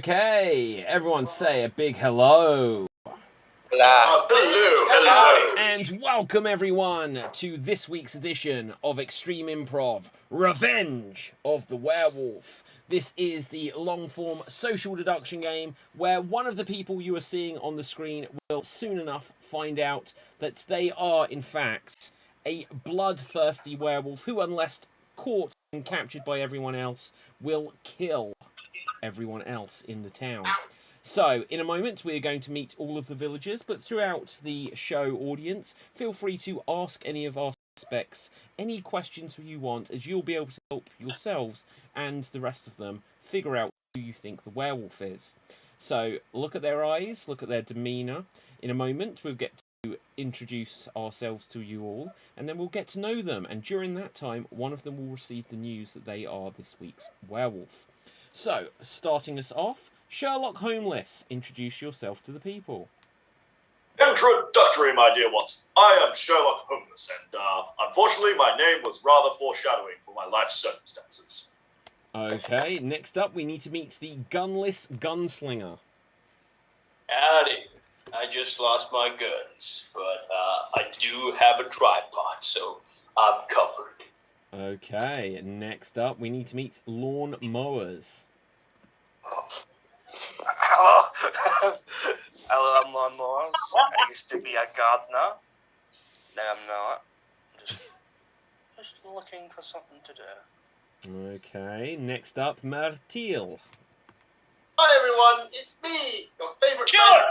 Okay, everyone say a big hello. Hello. Hello. And welcome everyone to this week's edition of Extreme Improv, Revenge of the Werewolf. This is the long-form social deduction game where one of the people you are seeing on the screen will soon enough find out that they are, in fact, a bloodthirsty werewolf who, unless caught and captured by everyone else, will kill everyone else in the town. So, in a moment, we're going to meet all of the villagers, but throughout the show audience, feel free to ask any of our suspects any questions you want, as you'll be able to help yourselves and the rest of them figure out who you think the werewolf is. So, look at their eyes, look at their demeanour. In a moment, we'll get to introduce ourselves to you all, and then we'll get to know them, and during that time, one of them will receive the news that they are this week's werewolf. So, starting us off, Sherlock Holmes, introduce yourself to the people. Introductory, my dear ones. I am Sherlock Holmes, and unfortunately my name was rather foreshadowing for my life circumstances. Okay, next up we need to meet the Gunless Gunslinger. Howdy. I just lost my guns, but I do have a tripod, so I'm covered. Okay, next up we need to meet Lawn Mowers. Hello. Hello, I'm Lawn Mowers. I used to be a gardener. Now I'm not. Just looking for something to do. Okay, next up Martil. Hi everyone, it's me, your favorite friend,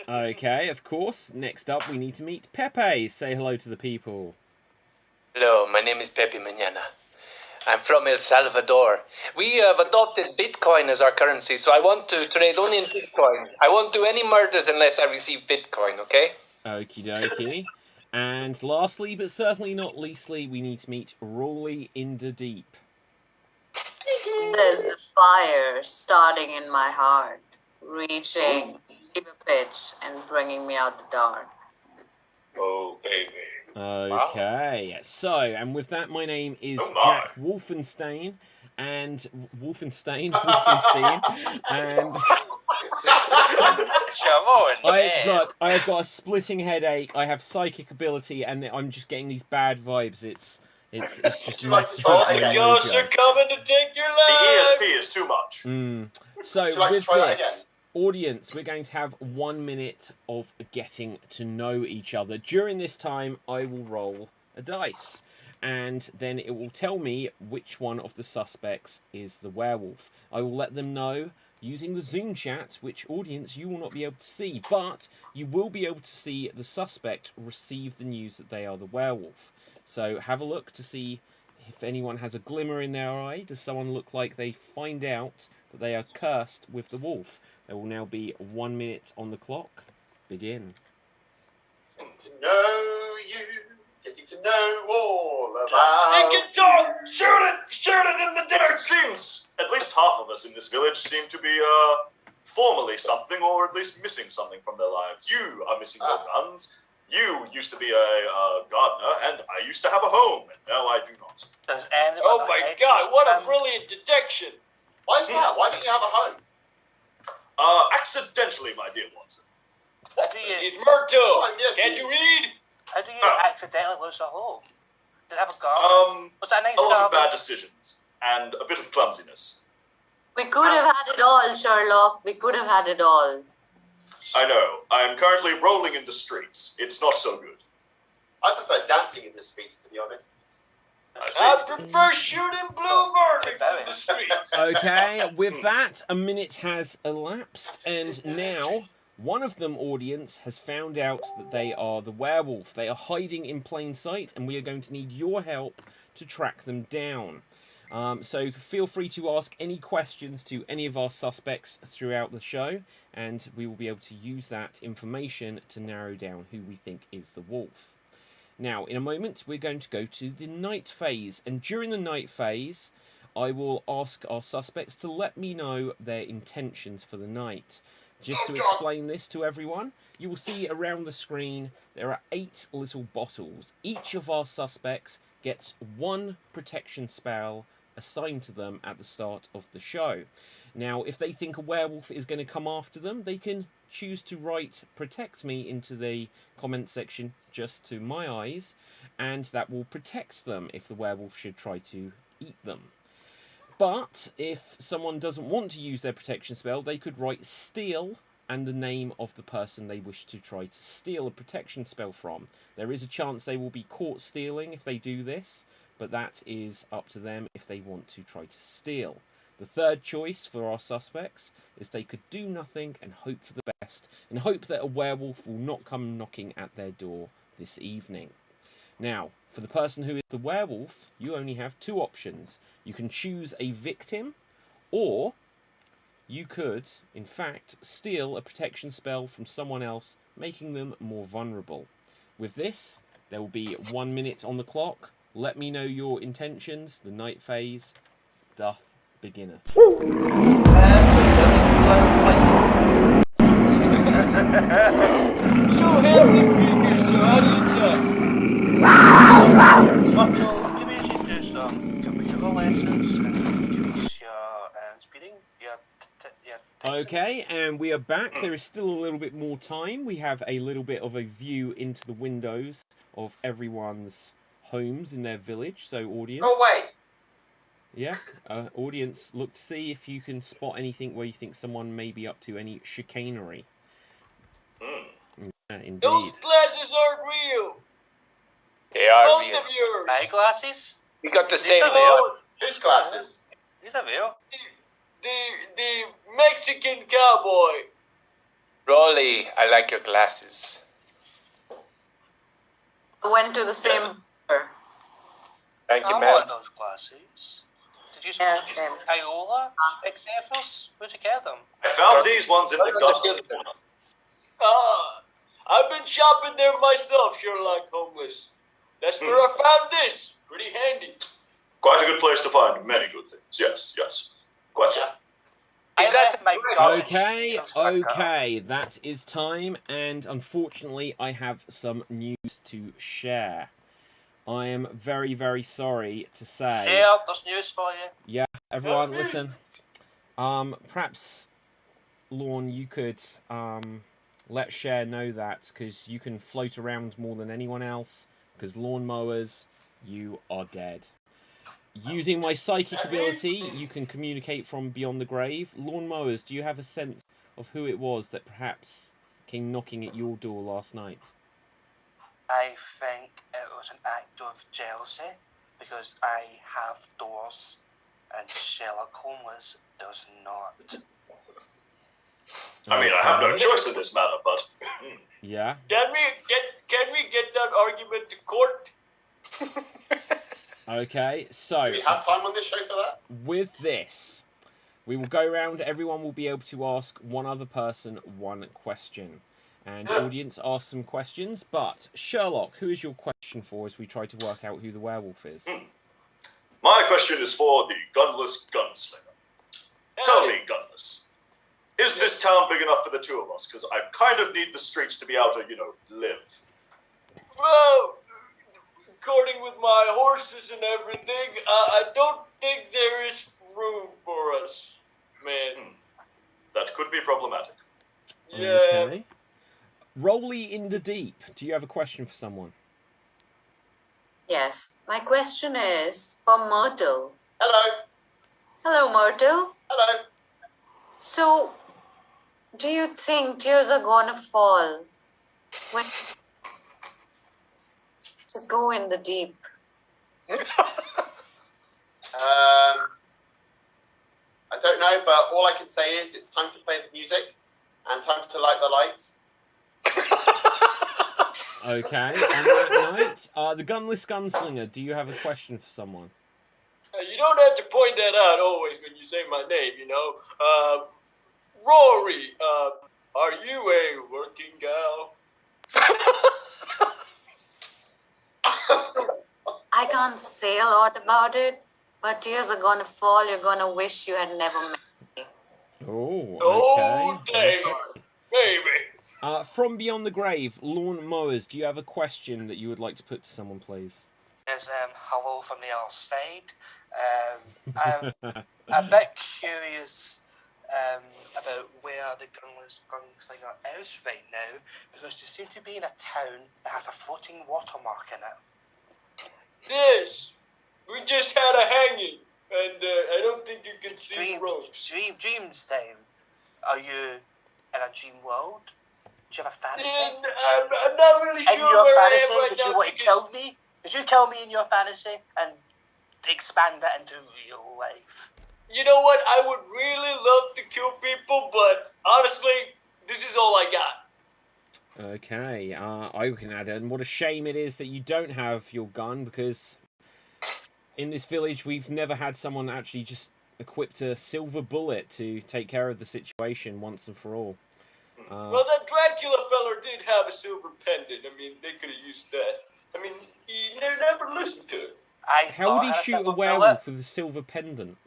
Okay, of course. Next up we need to meet Pepe. Say hello to the people. Hello, my name is Pepe Mañana. I'm from El Salvador. We have adopted Bitcoin as our currency, so I want to trade only in Bitcoin. I won't do any murders unless I receive Bitcoin, okay? Okie dokie. And lastly, but certainly not leastly, we need to meet Rolly in the Deep. There's a fire starting in my heart, reaching fever pitch and bringing me out the dark. Oh, baby. Okay, so, and with that, my name is Oh my. Jack Wolfenstein, and Wolfenstein, and Come on, look, I have got a splitting headache, I have psychic ability, and I'm just getting these bad vibes. It's just you like to messing try up it my again? Ghosts are mojo. coming to take your The life. ESP is too much. So Would you like to with try that this, audience, we're going to have 1 minute of getting to know each other. During this time, I will roll a dice, and then it will tell me which one of the suspects is the werewolf. I will let them know using the Zoom chat, which, audience, you will not be able to see, but you will be able to see the suspect receive the news that they are the werewolf. So have a look to see if anyone has a glimmer in their eye. Does someone look like they find out that they are cursed with the wolf? There will now be 1 minute on the clock. Begin. Getting to know you, getting to know all Take about it, dog! Shoot it in the It dirt! seems at least half of us in this village seem to be formally something, or at least missing something from their lives. You are missing your guns. You used to be a gardener, and I used to have a home, and now I do not. Does anyone Oh my hate god, this what a band? brilliant detection! Why is that? Why didn't you have a home? Accidentally, my dear Watson. What's Do you- It's Murto! Oh, yeah, Can too. you read? How do you Oh. accidentally lose a home? Did it have a garden? Was that a nice A lot of garden? bad decisions and a bit of clumsiness. We could have had it all, Sherlock. We could have had it all. I know. I am currently rolling in the streets. It's not so good. I prefer dancing in the streets, to be honest. I see. I prefer shooting blue verdicts in the streets. Okay, with that, a minute has elapsed, and now one of them, audience, has found out that they are the werewolf. They are hiding in plain sight, and we are going to need your help to track them down. So feel free to ask any questions to any of our suspects throughout the show, and we will be able to use that information to narrow down who we think is the wolf. Now, in a moment, we're going to go to the night phase, and during the night phase, I will ask our suspects to let me know their intentions for the night. Just to explain this to everyone, you will see around the screen there are 8 little bottles. Each of our suspects gets 1 protection spell assigned to them at the start of the show. Now, if they think a werewolf is going to come after them, they can choose to write "protect me" into the comment section just to my eyes, and that will protect them if the werewolf should try to eat them. But if someone doesn't want to use their protection spell, they could write "steal" and the name of the person they wish to try to steal a protection spell from. There is a chance they will be caught stealing if they do this, but that is up to them if they want to try to steal. The third choice for our suspects is they could do nothing and hope for the best, and hope that a werewolf will not come knocking at their door this evening. Now, for the person who is the werewolf, you only have 2 options. You can choose a victim, or you could, in fact, steal a protection spell from someone else, making them more vulnerable. With this, there will be 1 minute on the clock. Let me know your intentions. The night phase doth beginneth. So heavy figures, so how do you tell? Marshall, maybe you should do some computer lessons and increase your speeding. Okay, and we are back. There is still a little bit more time. We have a little bit of a view into the windows of everyone's homes in their village. So, audience. Go away! Yeah, audience, look to see if you can spot anything where you think someone may be up to any chicanery. Yeah, indeed. Those glasses aren't real. They are Both real. of yours. Eyeglasses? We got the These same are one. real. Whose glasses? These are real. The Mexican cowboy. Rolly, I like your glasses. I went to the same bar. Thank you, I man. want those glasses. Did you Yeah, speak same. Iola? Xavers? Where'd you get them? I found these ones in the gutter. I've been shopping there myself, Sherlock Holmes. That's where I found this. Pretty handy. Quite a good place to find many good things. Yes, yes. Quite so. Is that my gun? Okay, that is time, and unfortunately, I have some news to share. I am very, very sorry to say. Yeah, there's news for you. Yeah, everyone, listen. Perhaps, Lorne, you could let Cher know that, because you can float around more than anyone else. Because lawnmowers, you are dead. Using my psychic ability, you can communicate from beyond the grave. Lawnmowers, do you have a sense of who it was that perhaps came knocking at your door last night? I think it was an act of jealousy because I have doors and Sherlock Holmes does not. I mean, I have no choice in this matter, but... Yeah? Can we get that argument to court? Okay, so... Do we have time on this show for that? with this, we will go around. Everyone will be able to ask one other person one question. And audience ask some questions. But, Sherlock, who is your question for as we try to work out who the werewolf is? My question is for the Gunless Gunslinger. Tell me, Gunless, is this town big enough for the two of us? Because I kind of need the streets to be able to, live. Well, according with my horses and everything, I don't think there is room for us, man. That could be problematic. Yeah. Okay. Rolly in the deep. Do you have a question for someone? Yes. My question is for Myrtle. Hello. Hello, Myrtle. Hello. So, do you think tears are gonna fall when just go in the deep? I don't know, but all I can say is it's time to play the music and time to light the lights. Okay, on that note, the Gunless Gunslinger, do you have a question for someone? You don't have to point that out always when you say my name, Rory, are you a working gal? I can't say a lot about it, but tears are gonna fall. You're gonna wish you had never met me. Oh, Oh, okay. dang. Baby. From beyond the grave, Lawn Mowers, do you have a question that you would like to put to someone, please? Is hello from the other side. I'm a bit curious about where the Gunless Gunslinger is right now because they seem to be in a town that has a floating watermark in it. Yes. We just had a hanging, and I don't think you can see the ropes. Dreams time. Are you in a dream world? Do you have a fantasy? And I'm not really sure In your where fantasy, I am right did now you want to because- kill me? Did you kill me in your fantasy and expand that into real life? You know what? I would really love to kill people, but honestly, this is all I got. Okay, I can add in. What a shame it is that you don't have your gun, because in this village we've never had someone actually just equipped a silver bullet to take care of the situation once and for all. Well, that Dracula feller did have a silver pendant. I mean, they could have used that. I mean, you never listened to it. How would he shoot a werewolf with a silver pendant?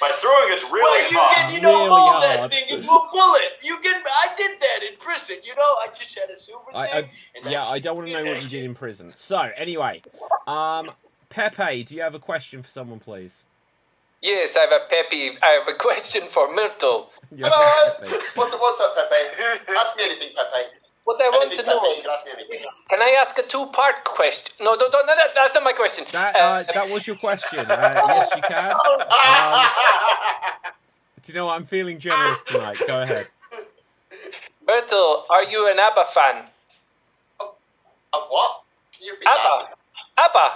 By throwing it really Well, you hard. can, Really mold that hard. thing into a bullet. I did that in prison, I just had a silver thing. I don't want to know what you did in prison. So, anyway, Pepe, do you have a question for someone, please? Yes, I have a question for Myrtle. Hello. What's up, Pepe? Ask me anything, Pepe. What I want Anything, to know, Pepe. You can ask me anything. can I ask a two-part question? No, that's not my question. That was your question. Yes, you can. Do you know what? I'm feeling generous tonight. Go ahead. Myrtle, are you an ABBA fan? What? Can you repeat that? ABBA.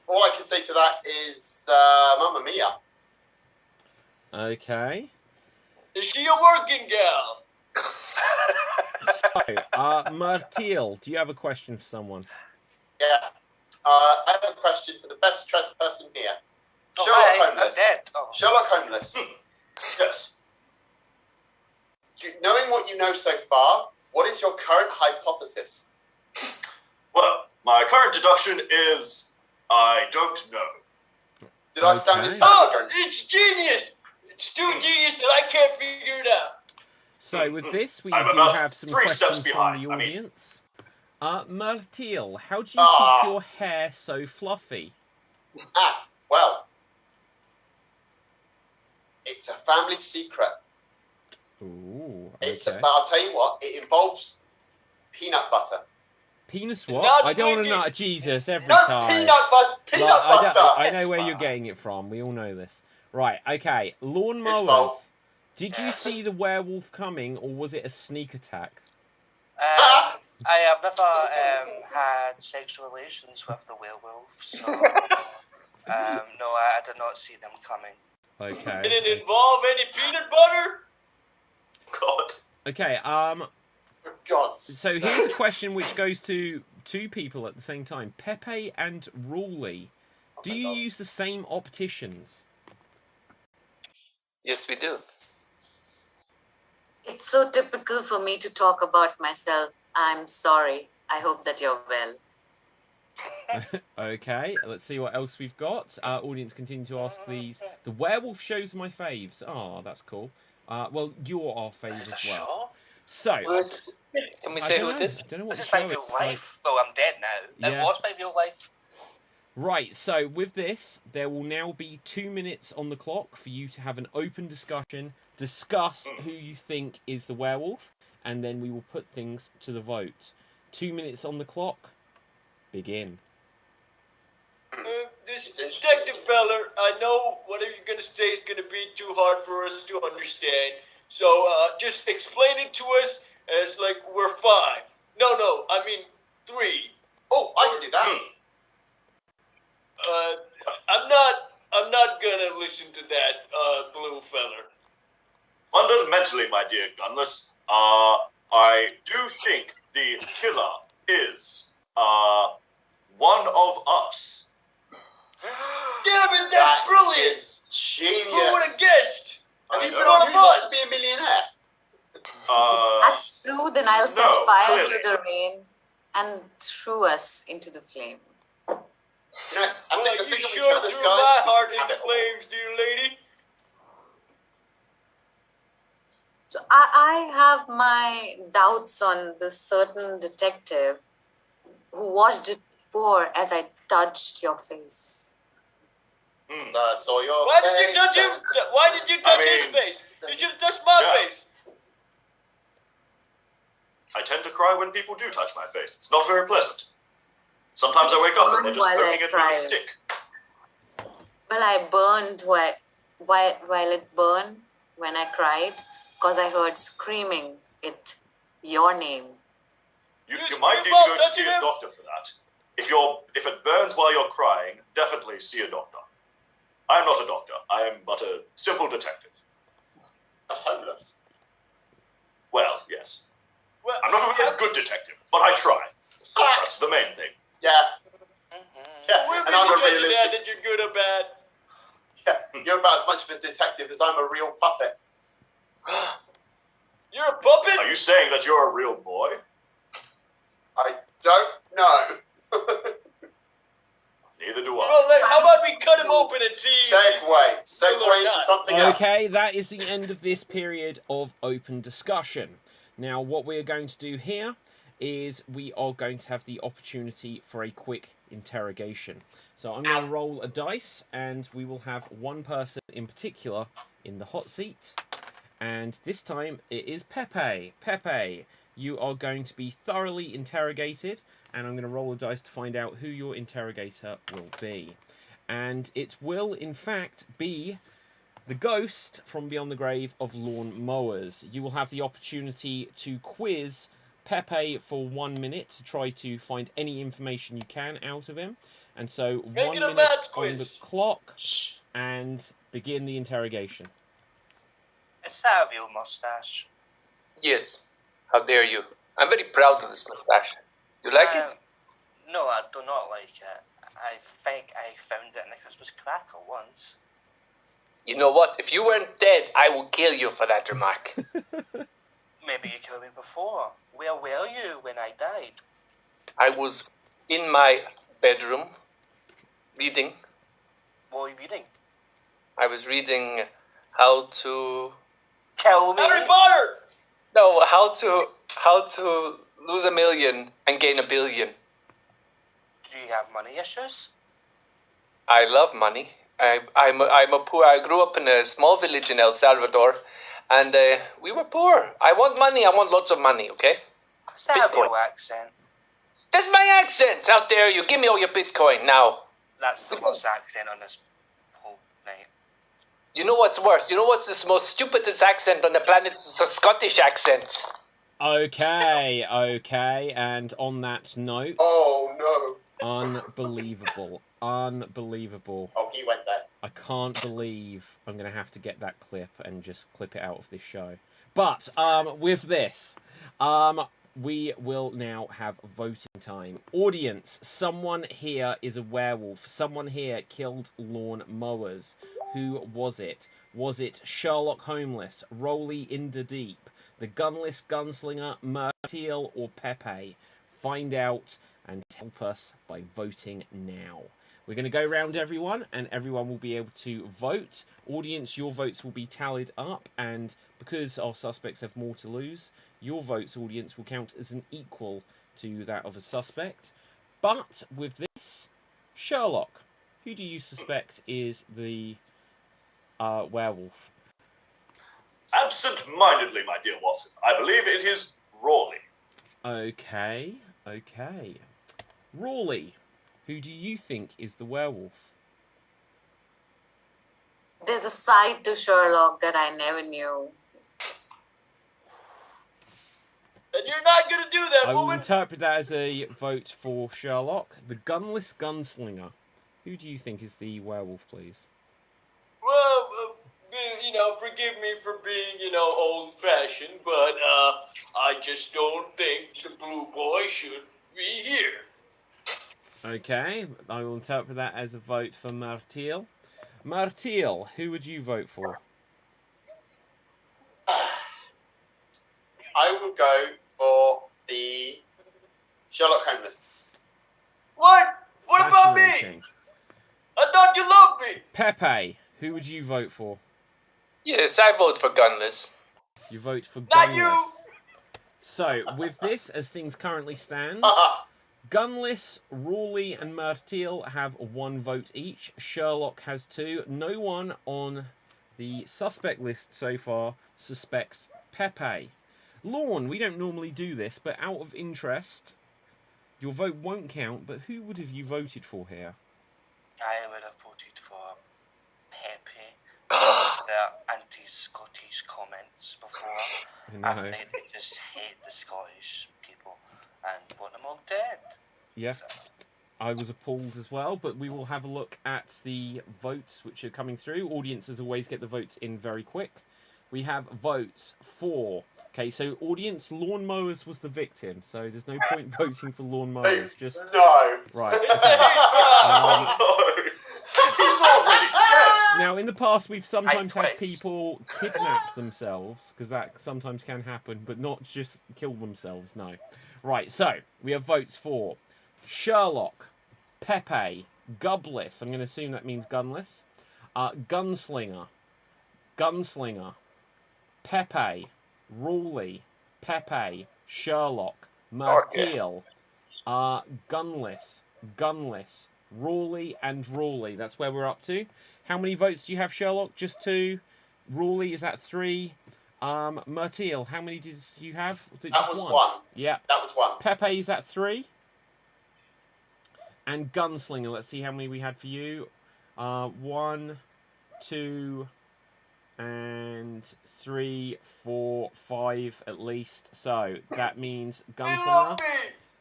All I can say to that is, Mamma Mia. Okay. Is she a working gal? So, Martil, do you have a question for someone? Yeah. I have a question for the best dressed person here. Sherlock I'm Homeless. dead. Oh. Sherlock Homeless. Yes. Knowing what you know so far, what is your current hypothesis? Well, my current deduction is I don't know. Did I sound Okay. entirely Oh, ignorant? it's genius! It's too genius that I can't figure it out. So with this, we I'm do about have some 3 steps questions behind. from the I mean- audience. Martil, how do you keep your hair so fluffy? Well, it's a family secret. Ooh, It's, okay. but I'll tell you what, it involves peanut butter. Penis what? Not I don't want to winky. know. Jesus, every No, time. peanut Like, butter. I know where you're getting it from. We all know this. Right, okay. Lawn His mowers. fault. Did you see the werewolf coming, or was it a sneak attack? I have never had sexual relations with the werewolf, so no, I did not see them coming. Okay. Did it involve any peanut butter? God. Okay, For God's so sake. here's a question which goes to two people at the same time. Pepe and Roulette. Do you use the same opticians? Yes, we do. It's so typical for me to talk about myself. I'm sorry. I hope that you're well. Okay, let's see what else we've got. Audience continue to ask these. The werewolf shows my faves. Oh, that's cool. Well, you're our fave Is it a as well. show? So, Can we I say don't who know. it is? Don't know what This the is show my real is. Like, life. Well, I'm dead now. Yeah. It was my real life. right, so with this, there will now be 2 minutes on the clock for you to have an open discussion, discuss who you think is the werewolf, and then we will put things to the vote. 2 minutes on the clock. Begin. This It's interesting, detective isn't it? feller, I know whatever you're gonna say is gonna be too hard for us to understand. So just explain it to us as like we're 5. No, I mean 3. Oh, I can do that. I'm not gonna listen to that blue feller. Fundamentally, my dear Gunless, I do think the killer is one of us. Damn it, That that's brilliant! is Who would have genius. guessed? Have you I been know. on Who Wants to Be a Millionaire? That's true. Then I'll set no, fire clearly. to the rain and threw us into the flame. You know, I Well, think you if we sure kill this threw guy, my we heart can have into it all. flames, dear lady. So I have my doubts on this certain detective who watched it pour as I touched your face. I saw your Why did you face touch him? and- Why did you touch his mean, face? You should have touched my yeah. face. I tend to cry when people do touch my face. It's not very pleasant. Sometimes I wake up and they're just While I poking at me with a cried. stick. Well, I burned while it burned when I cried because I heard screaming your name. You You might need to both go to touching see a him? doctor for that. If it burns while you're crying, definitely see a doctor. I am not a doctor. I am but a simple detective. A homeless. Well, yes. Well, I'm not a very good detective, but I try. Ah, That's the main thing. yeah. Yeah, We're and I'm a really judging realistic. that you're good or bad. Yeah, you're about as much of a detective as I'm a real puppet. You're a puppet? Are you saying that you're a real boy? I don't know. Neither do Well, I. how about we cut him open and see? Segue into something else. Okay, that is the end of this period of open discussion. Now, what we are going to do here is we are going to have the opportunity for a quick interrogation. So I'm going to roll a dice, and we will have one person in particular in the hot seat. And this time it is Pepe. Pepe, you are going to be thoroughly interrogated, and I'm going to roll a dice to find out who your interrogator will be. And it will, in fact, be the ghost from beyond the grave of lawn mowers. You will have the opportunity to quiz Pepe for 1 minute to try to find any information you can out of him. And so Make 1 it a minute maths on the quiz. clock, and begin the interrogation. Is that a real mustache? Yes. How dare you? I'm very proud of this mustache. You like it? No, I do not like it. I think I found it in a Christmas cracker once. You know what? If you weren't dead, I will kill you for that remark. Maybe you killed me before. Where were you when I died? I was in my bedroom reading. What were you reading? I was reading how to... Kill me? Harry Potter! No, how to lose 1 million and gain 1 billion. Do you have money issues? I love money. I'm a poor. I grew up in a small village in El Salvador, and we were poor. I want money. I want lots of money. Okay. Is that a Bitcoin. real accent? That's my accent. How dare you? Give me all your Bitcoin now. That's the worst accent on this whole night. You know what's worse? You know what's the most stupidest accent on the planet? It's a Scottish accent. Okay, and on that note, Oh no. unbelievable. Oh, he went there. I can't believe I'm going to have to get that clip and just clip it out of this show. But with this, we will now have voting time. Audience, someone here is a werewolf. Someone here killed lawn mowers. Who was it? Was it Sherlock Homeless, Rolly in the Deep, the Gunless Gunslinger, Myrtle, or Pepe? Find out and help us by voting now. We're going to go around everyone, and everyone will be able to vote. Audience, your votes will be tallied up, and because our suspects have more to lose, your votes, audience, will count as an equal to that of a suspect. But with this, Sherlock, who do you suspect is the werewolf? Absent-mindedly, my dear Watson, I believe it is Rawley. Okay. Rawley, who do you think is the werewolf? There's a side to Sherlock that I never knew. And you're not gonna do that, I will woman! interpret that as a vote for Sherlock. The Gunless Gunslinger. Who do you think is the werewolf, please? Well, forgive me for being, old-fashioned, but, I just don't think the blue boy should be here. Okay, I will interpret that as a vote for Myrtle. Myrtle, who would you vote for? I will go for the Sherlock Homeless. What? What about me? Fascinating. I thought you loved me! Pepe, who would you vote for? Yes, I vote for Gunless. You vote for Not you! Gunless. So, with this, as things currently stand, Gunless, Rawley, and Myrtle have 1 vote each. Sherlock has 2. No one on the suspect list so far suspects Pepe. Lorne, we don't normally do this, but out of interest, your vote won't count, but who would have you voted for here? I would have voted for Pepe. Their anti-Scottish comments before. I think they just hate the Scottish people and want them all dead. Yeah, I was appalled as well, but we will have a look at the votes which are coming through. Audience, as always, get the votes in very quick. We have votes for... Okay, so audience, lawnmowers was the victim, so there's no point voting for lawnmowers. Just No. right. Okay. He's already dead. Now, in the past, we've sometimes had twice. people kidnap themselves, because that sometimes can happen, but not just kill themselves, no. Right, so, we have votes for Sherlock, Pepe, Gubless, I'm going to assume that means gunless, Gunslinger, Pepe, Rawley, Pepe, Sherlock, Myrtle, Gunless, Rawley, and Rawley. That's where we're up to. How many votes do you have, Sherlock? Just 2. Rawley, is that 3? Myrtle, how many did you have? Was it That just was 1. Yeah. That was 1. Pepe, is that 3? And Gunslinger, let's see how many we had for you. 1, 2, and 3, 4, 5 at least. So that means Gunslinger.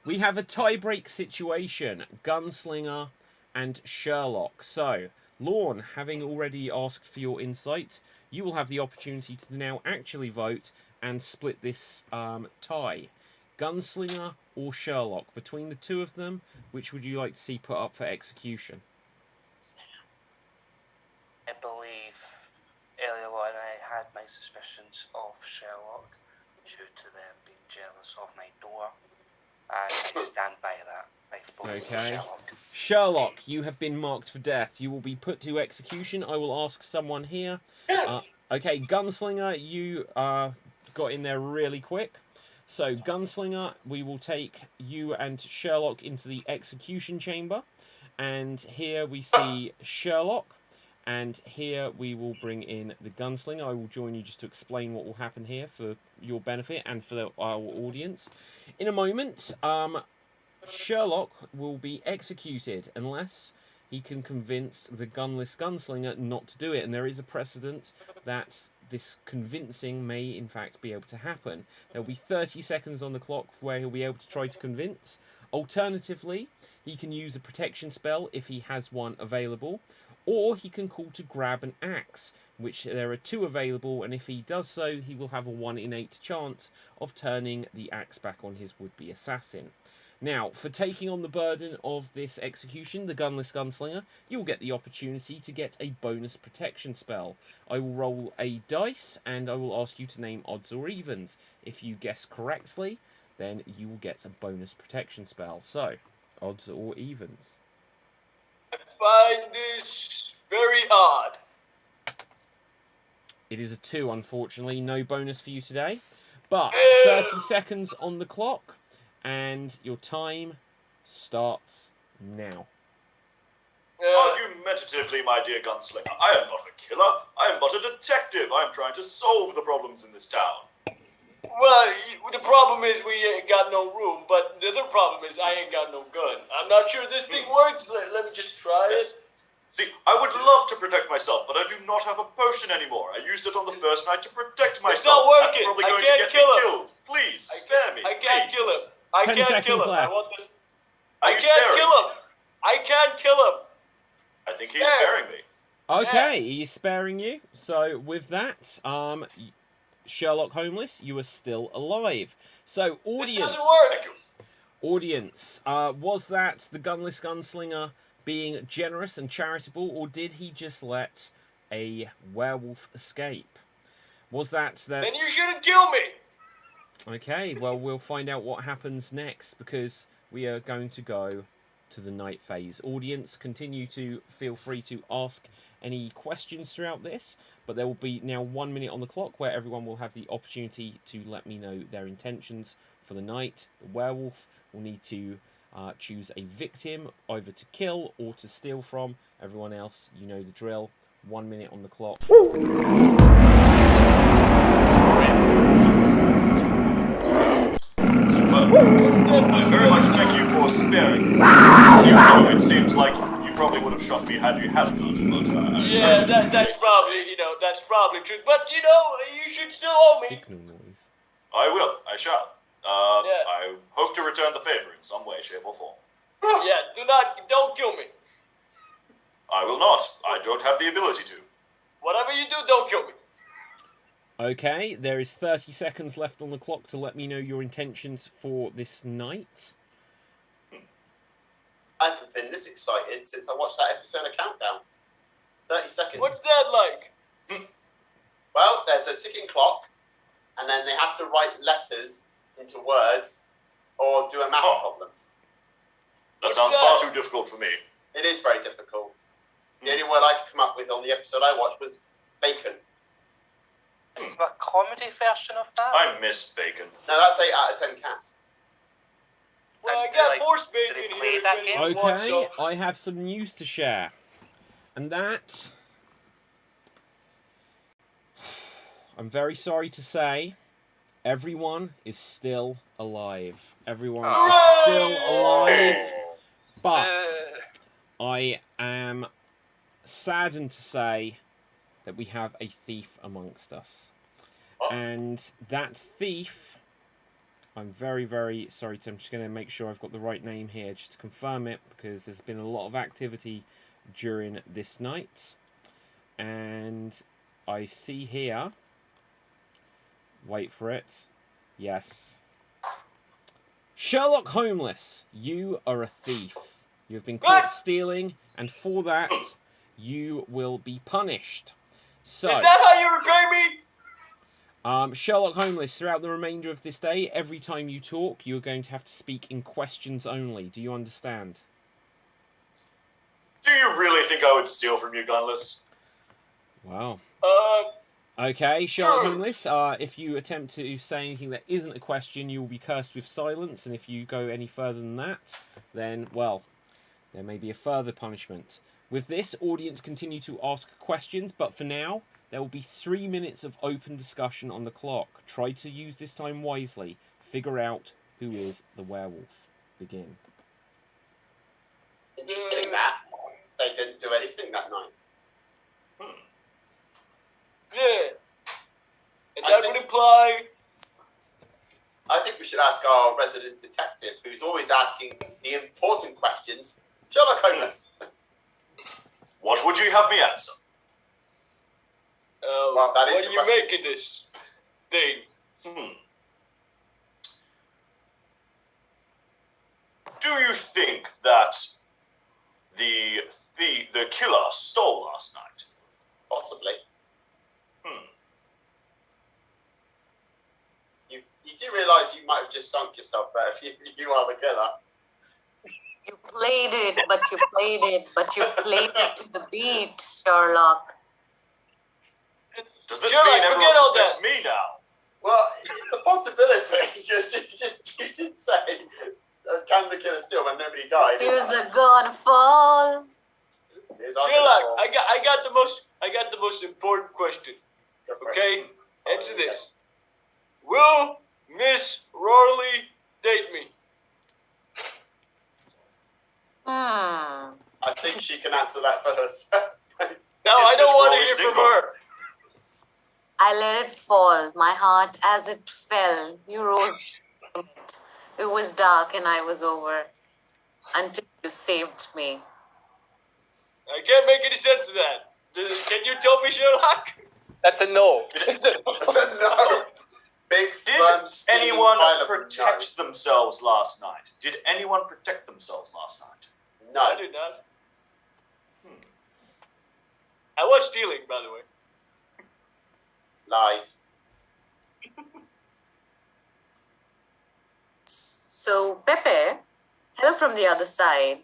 We have a tie-break situation. Gunslinger and Sherlock. So, Lorne, having already asked for your insight, you will have the opportunity to now actually vote and split this tie. Gunslinger or Sherlock? Between the two of them, which would you like to see put up for execution? I believe earlier on I had my suspicions of Sherlock due to them being jealous of my door, and I stand by that. I vote for Okay. Sherlock. Sherlock, you have been marked for death. You will be put to execution. I will ask someone here. Okay, Gunslinger, you got in there really quick. So, Gunslinger, we will take you and Sherlock into the execution chamber. And here we see Sherlock. And here we will bring in the Gunslinger. I will join you just to explain what will happen here for your benefit and for our audience. In a moment, Sherlock will be executed unless he can convince the Gunless Gunslinger not to do it. And there is a precedent that this convincing may, in fact, be able to happen. There will be 30 seconds on the clock where he'll be able to try to convince. Alternatively, he can use a protection spell if he has one available. Or he can call to grab an axe, which there are 2 available, and if he does so, he will have a 1 in 8 chance of turning the axe back on his would-be assassin. Now, for taking on the burden of this execution, the Gunless Gunslinger, you will get the opportunity to get a bonus protection spell. I will roll a dice, and I will ask you to name odds or evens. If you guess correctly, then you will get a bonus protection spell. So, odds or evens? I find this very odd. It is a 2, unfortunately. No bonus for you today. But 30 seconds on the clock, and your time starts now. Argumentatively, my dear gunslinger, I am not a killer. I am but a detective. I am trying to solve the problems in this town. Well, the problem is we ain't got no room, but the other problem is I ain't got no gun. I'm not sure this thing works. Let me just try it. See, I would love to protect myself, but I do not have a potion anymore. I used it on the first night to protect myself. It's not working. That's probably I going can't to get kill me him. killed. Please, spare me. I can't kill him. I 10 can't seconds kill him. left. I want this. Are I you can't sparing kill me? him. I can't kill him. I think he's sparing me. Okay, he's sparing you. So with that, Sherlock Holmes, you are still alive. So audience, Doesn't work. Thank you. audience, was that the Gunless Gunslinger being generous and charitable, or did he just let a werewolf escape? Was that? Then you shouldn't kill me. Okay, well, we'll find out what happens next, because we are going to go to the night phase. Audience, continue to feel free to ask any questions throughout this, but there will be now 1 minute on the clock where everyone will have the opportunity to let me know their intentions for the night. The werewolf will need to choose a victim, either to kill or to steal from. Everyone else, you know the drill. 1 minute on the clock. I very much thank you for sparing me. Even though it seems like you probably would have shot me had you had a gun, but Yeah, that's probably true. But you should still owe me. Signal noise. I will. I shall. Yeah. I hope to return the favor in some way, shape, or form. Yeah, don't kill me. I will not. I don't have the ability to. Whatever you do, don't kill me. Okay, there is 30 seconds left on the clock to let me know your intentions for this night. I haven't been this excited since I watched that episode of Countdown. 30 seconds. What's that like? Well, there's a ticking clock, and then they have to write letters into words or do a math problem. That What's sounds that? far too difficult for me. It is very difficult. The only word I could come up with on the episode I watched was bacon. Is there a comedy version of that? I miss bacon. No, that's 8 out of 10 cats. Well, I And got like, force do they bacon play here. that if game? anyone wants Okay, some. I have some news to share. And that, I'm very sorry to say, everyone is still alive. Everyone is still alive. But I am saddened to say that we have a thief amongst us. And that thief, I'm very, very sorry to, I'm just going to make sure I've got the right name here just to confirm it, because there's been a lot of activity during this night. And I see here, wait for it, yes, Sherlock Holmes, you are a thief. You have been caught stealing, and for that, you will be punished. So, Is that how you repay me? Sherlock Holmes, throughout the remainder of this day, every time you talk, you are going to have to speak in questions only. Do you understand? Do you really think I would steal from you, Gunless? Wow. Sure. Okay, Sherlock Holmes, if you attempt to say anything that isn't a question, you will be cursed with silence, and if you go any further than that, then, well, there may be a further punishment. With this, audience continue to ask questions, but for now, there will be 3 minutes of open discussion on the clock. Try to use this time wisely. Figure out who is the werewolf. Begin. Interesting that. They didn't do anything that night. Yeah. And I that think- would imply... I think we should ask our resident detective, who's always asking the important questions, Sherlock Holmes. What would you have me answer? Well, that is what the do you question. make of this thing? Do you think that the killer stole last night? Possibly. You do realise you might have just sunk yourself there if you are the killer. You played it, but you played it, but you played it to the beat, Sherlock. Does this Sherlock, mean everyone forget all suspects that. me now? Well, it's a possibility. You did say, can the killer steal when nobody died? Here's a gonna fall. Here's our Sherlock, killer. I got the most important question. Go for it. Okay? Answer this. Will Miss Rory date me? I think she can answer that first. No, Is I don't Miss want Rory to hear single? from her. I let it fall, my heart as it fell. You rose from it. It was dark and I was over until you saved me. I can't make any sense of that. Can you tell me, Sherlock? That's a no. It's a no. Big Did firm steaming anyone pile of protect themselves last night? Did anyone protect themselves last night? No. I did not. I was stealing, by the way. Lies. So, Pepe, hello from the other side.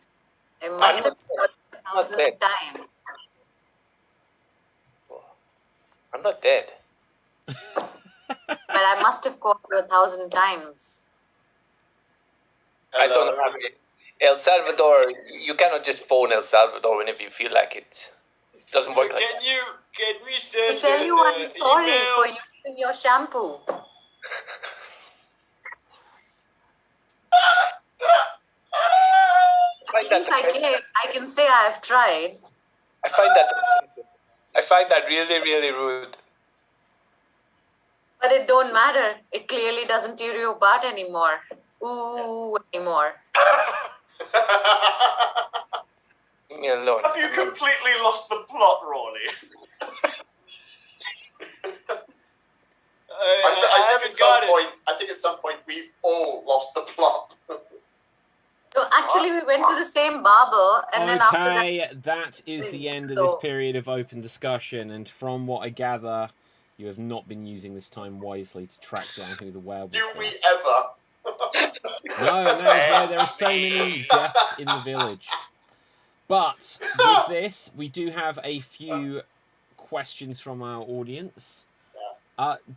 I must have called you 1,000 dead. times. I'm not dead. But I must have called you 1,000 times. I don't Hello. have it. El Salvador, you cannot just phone El Salvador whenever you feel like it. It doesn't work like that. Can we I send tell you I'm an sorry email? for using your shampoo. I At least I can say I have tried. I find that really, really rude. But it don't matter. It clearly doesn't tear you apart anymore. Ooh, anymore. Leave me alone. Have you completely lost the plot, Rawley? I haven't got it. I think at some point we've all lost the plot. No, actually, we went to the same barber, and then after that, Okay, that is the end of this So- period of open discussion, and from what I gather, you have not been using this time wisely to track down who the werewolf Do we is. ever? No, and that is why there are so many deaths in the village. But with this, we do have a few questions from our audience.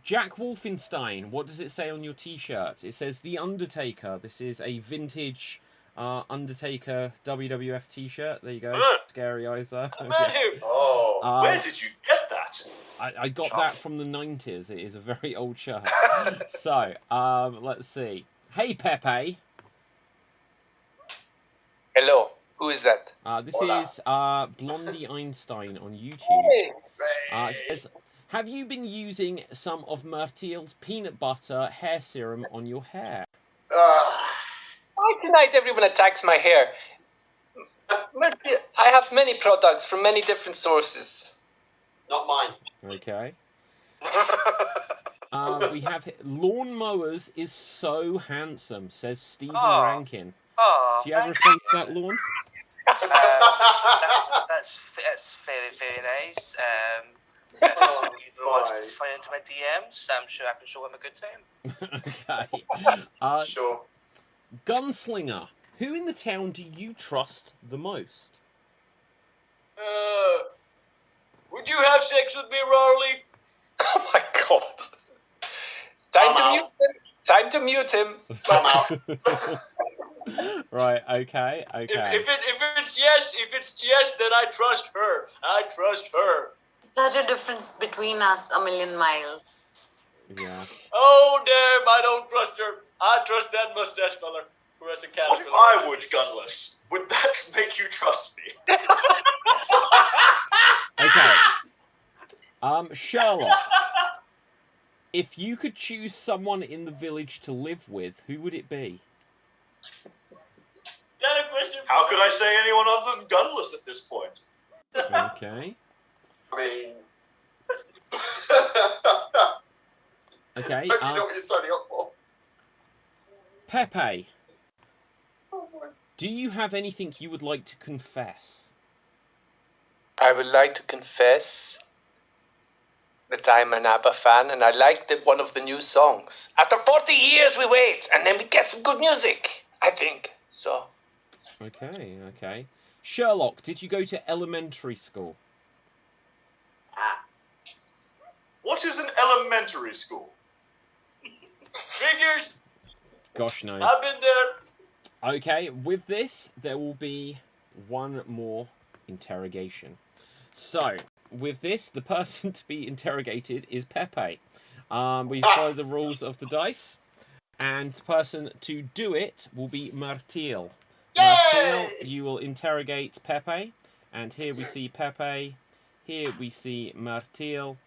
Jack Wolfenstein, what does it say on your t-shirt? It says The Undertaker. This is a vintage Undertaker WWF t-shirt. There you go. Scary eyes there. I'm Okay. out here. Oh. Where did you get that? I got that from the 90s. It is a very old shirt. So, let's see. Hey, Pepe. Hello. Who is that? This Hola. is Blondie Einstein on YouTube. Hey. It says, have you been using some of Myrtille's peanut butter hair serum on your hair? Why tonight everyone attacks my hair? I have many products from many different sources. Not mine. Okay. We have lawnmowers is so handsome, says Stephen Oh. Rankin. Oh, Do you have a thank response to you. that, Lawn? That's very, very nice. Oh, If you want boy. to slide into my DMs, I'm sure I can show him a good time. Okay. Sure. Gunslinger. Who in the town do you trust the most? Would you have sex with me, Rarley? Oh my god. Time to mute him. I'm out. Right, okay. If it's yes, then I trust her. I trust her. Such a difference between us, a million miles. Yeah. Oh damn, I don't trust her. I trust that mustache fella who has a cat. What if I would gunless? Would that make you trust me? Okay. Sherlock. If you could choose someone in the village to live with, who would it be? Is that a question? How could I say anyone other than gunless at this point? Okay. I mean, Okay. you know what you're signing up for. Pepe. Do you have anything you would like to confess? I would like to confess that I'm an ABBA fan and I liked one of the new songs. After 40 years we wait and then we get some good music, I think. So. Okay. Sherlock, did you go to elementary school? What is an elementary school? Figures. Gosh knows. I've been there. Okay, with this, there will be one more interrogation. So, with this, the person to be interrogated is Pepe. We follow the rules of the dice, and the person to do it will be Martil. Martil, you will interrogate Pepe, and here we see Pepe, here we see Martil,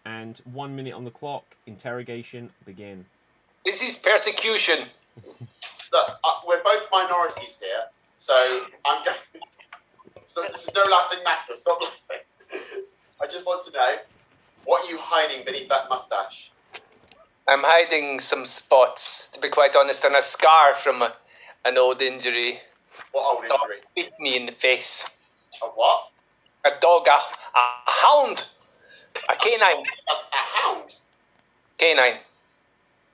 and 1 minute on the clock, interrogation begin. This is persecution. Look, we're both minorities here, so I'm going. So this is no laughing matter. Stop laughing. I just want to know, what are you hiding beneath that mustache? I'm hiding some spots, to be quite honest, and a scar from an old injury. What old Dog injury? bit me in the face. A what? A dog, a hound, a canine. A hound? Canine.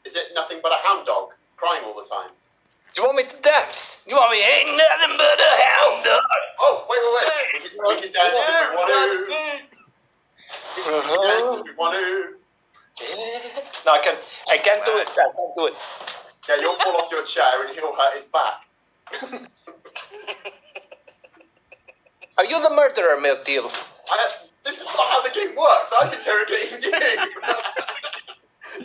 Is it nothing but a hound dog crying all the time? Do you want me to dance? You want me ain't nothing but a hound dog? Oh, wait. We can dance if we want to. We can dance if we want to. No, I can't do it. I can't do it. Yeah, you'll fall off your chair and he'll hurt his back. Are you the murderer, Miltil? This is not how the game works. I'm interrogating you.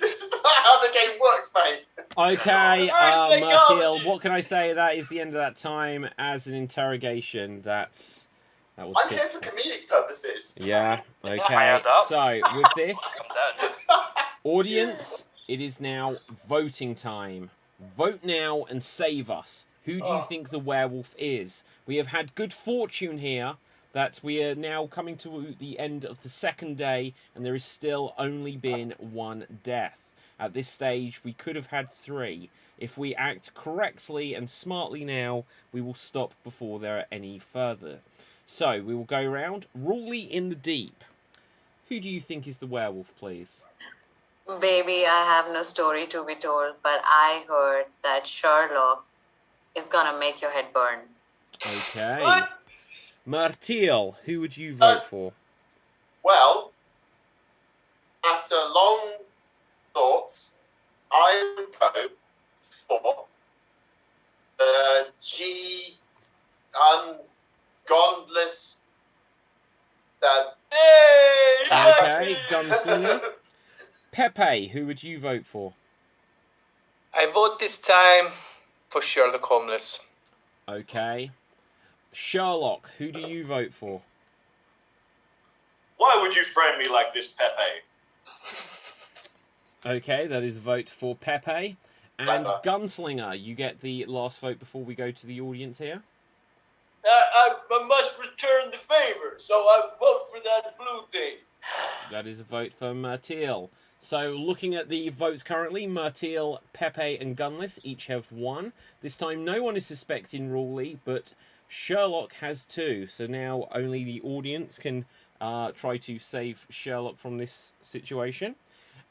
This is not how the game works, mate. Okay, Martil, what can I say? That is the end of that time as an interrogation. That was I'm good. here for comedic purposes. Yeah, okay. Fired up. So, with this, Come down. audience, it is now voting time. Vote now and save us. Who do you think the werewolf is? We have had good fortune here that we are now coming to the end of the second day and there has still only been one death. At this stage, we could have had 3. If we act correctly and smartly now, we will stop before there are any further. So, we will go round. Rawley in the deep. Who do you think is the werewolf, please? Baby, I have no story to be told, but I heard that Sherlock is gonna make your head burn. Okay. What? Martil, who would you vote for? Well, after long thoughts, I would vote for the Gunless. Hey! Okay, Gunslinger. Pepe, who would you vote for? I vote this time for Sherlock Holmes. Okay. Sherlock, who do you vote for? Why would you frame me like this, Pepe? Okay, that is a vote for Pepe. And Gunslinger, you get the last vote before we go to the audience here. I must return the favor, so I vote for that blue thing. That is a vote for Martil. So looking at the votes currently, Myrtil, Pepe and Gunless each have 1. This time no one is suspecting Rawley, but Sherlock has 2. So now only the audience can try to save Sherlock from this situation.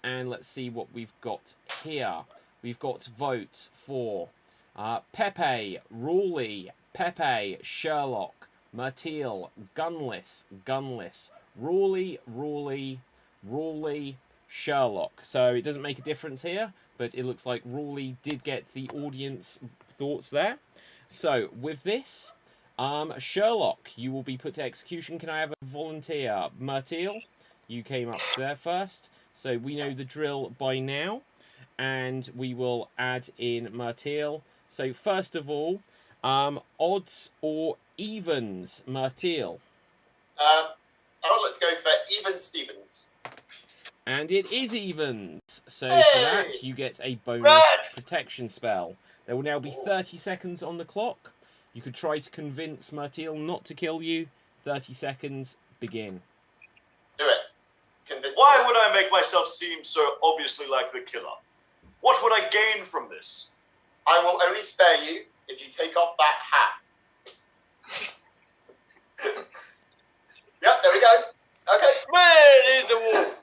And let's see what we've got here. We've got votes for Pepe, Rawley, Pepe, Sherlock, Myrtil, Gunless, Rawley, Sherlock. So it doesn't make a difference here, but it looks like Rawley did get the audience thoughts there. So with this, Sherlock, you will be put to execution. Can I have a volunteer? Myrtil, you came up there first, so we know the drill by now, and we will add in Myrtil. So first of all, odds or evens, Myrtil? I would like to go for even Stevens. And it is evens. So Hey! for that, you get a bonus Right. protection spell. There will now be 30 seconds on the clock. You could try to convince Myrtil not to kill you. 30 seconds, begin. Do it. Convince Why me. would I make myself seem so obviously like the killer? What would I gain from this? I will only spare you if you take off that hat. Yep, there we go. Okay. Man is a wolf.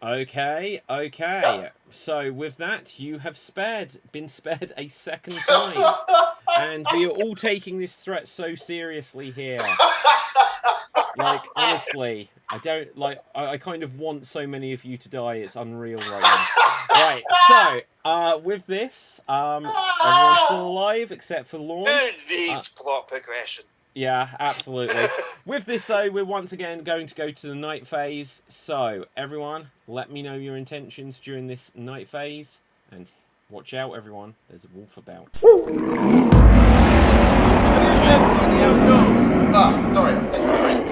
Okay. So with that, you have been spared a second time. And we are all taking this threat so seriously here. Like, honestly, I kind of want so many of you to die, it's unreal right now. Right, so, with this, everyone's still alive except for Lorne. Who needs plot progression? Yeah, absolutely. With this, though, we're once again going to go to the night phase. So, everyone, let me know your intentions during this night phase. And watch out, everyone. There's a wolf about. Ah, sorry, I was taking a drink.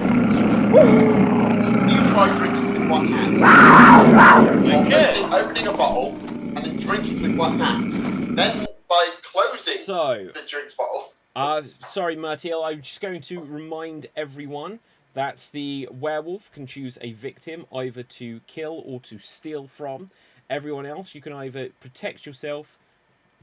You try drinking with one hand. Or opening a bottle and then drinking with one hand. Then by closing So, the drinks bottle. sorry, Myrtil, I'm just going to remind everyone that the werewolf can choose a victim either to kill or to steal from. Everyone else, you can either protect yourself,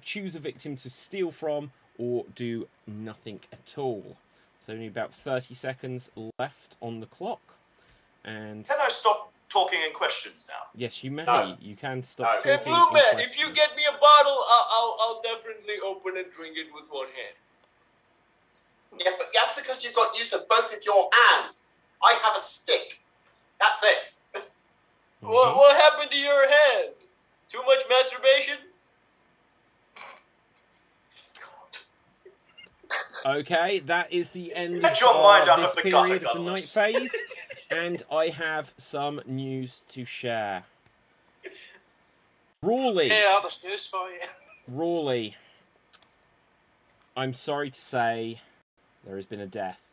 choose a victim to steal from, or do nothing at all. So only about 30 seconds left on the clock. And Can I stop talking in questions now? yes, you may. No. You can stop No. talking. Hey, Blue in Man, if you questions. get me a bottle, I'll definitely open and drink it with one hand. Yeah, but that's because you've got use of both of your hands. I have a stick. That's it. What happened to your hand? Too much masturbation? Okay, that is the end Get your mind out this of the gutter, period of the night Gunless. phase, and I have some news to share. Rawley, Yeah, there's news for you. Rawley, I'm sorry to say there has been a death,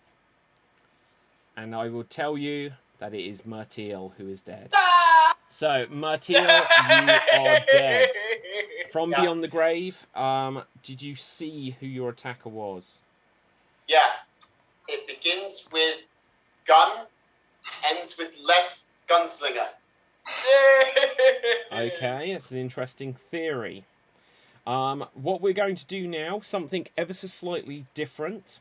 and I will tell you that it is Myrtil who is dead. So, Myrtil, you are dead. From Yeah. beyond the grave, did you see who your attacker was? Yeah. It begins with gun, ends with less gunslinger. Okay, that's an interesting theory. What we're going to do now, something ever so slightly different.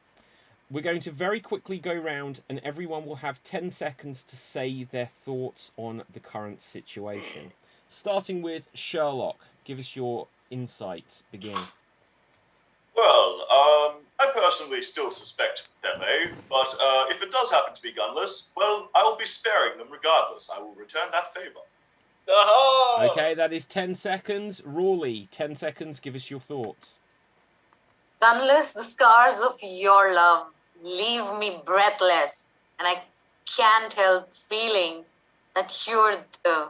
We're going to very quickly go round and everyone will have 10 seconds to say their thoughts on the current situation. Starting with Sherlock, give us your insight. Begin. Well, I personally still suspect Pepe, but if it does happen to be Gunless, well, I will be sparing them regardless. I will return that favor. Aha! Okay, that is 10 seconds. Rawley, 10 seconds, give us your thoughts. Gunless, the scars of your love leave me breathless, and I can't help feeling that you're the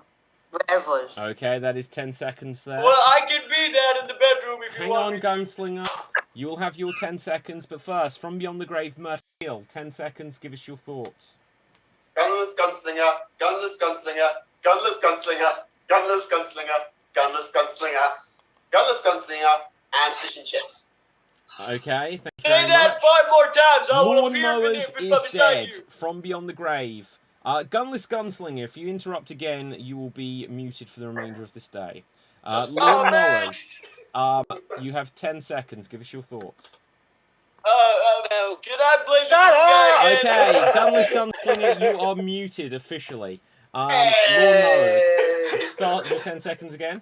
werewolf. Okay, that is 10 seconds there. Well, I can be that in the bedroom if you Hang want on, me. Gunslinger. You will have your 10 seconds, but first, from beyond the grave, Myrtil, 10 seconds, give us your thoughts. Gunless gunslinger, gunless gunslinger, gunless gunslinger, gunless gunslinger, gunless gunslinger, gunless gunslinger, and fish and chips. Okay, thank you Say very that much. 5 more times. I will appear Lawnmowers beside is dead. you. From beyond the grave. Gunless Gunslinger, if you interrupt again, you will be muted for the remainder of this day. Lawnmowers, you have 10 seconds. Give us your thoughts. Can I blame Shut the guy? Okay, Gunless Gunslinger, you are muted officially. Lawnmower, start your 10 seconds again.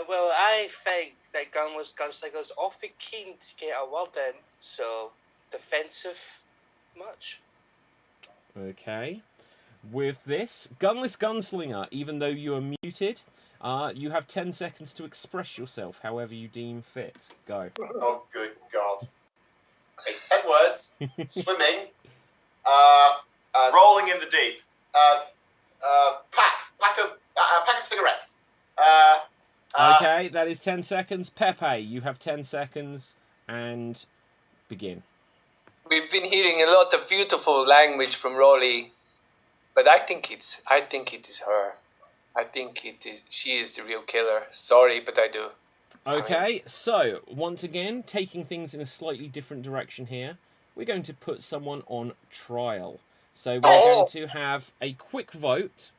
Well, I think that Gunless Gunslinger's awfully keen to get a word in, so defensive much. Okay. With this, Gunless Gunslinger, even though you are muted, you have 10 seconds to express yourself however you deem fit. Go. Oh, good God. Okay, 10 words. Swimming. Rolling in the deep. Pack of cigarettes. Okay, that is 10 seconds. Pepe, you have 10 seconds and begin. We've been hearing a lot of beautiful language from Rolly, but I think it is her. I think she is the real killer. Sorry, but I do. Okay, so once again, taking things in a slightly different direction here, we're going to put someone on trial. So we're going to have a quick vote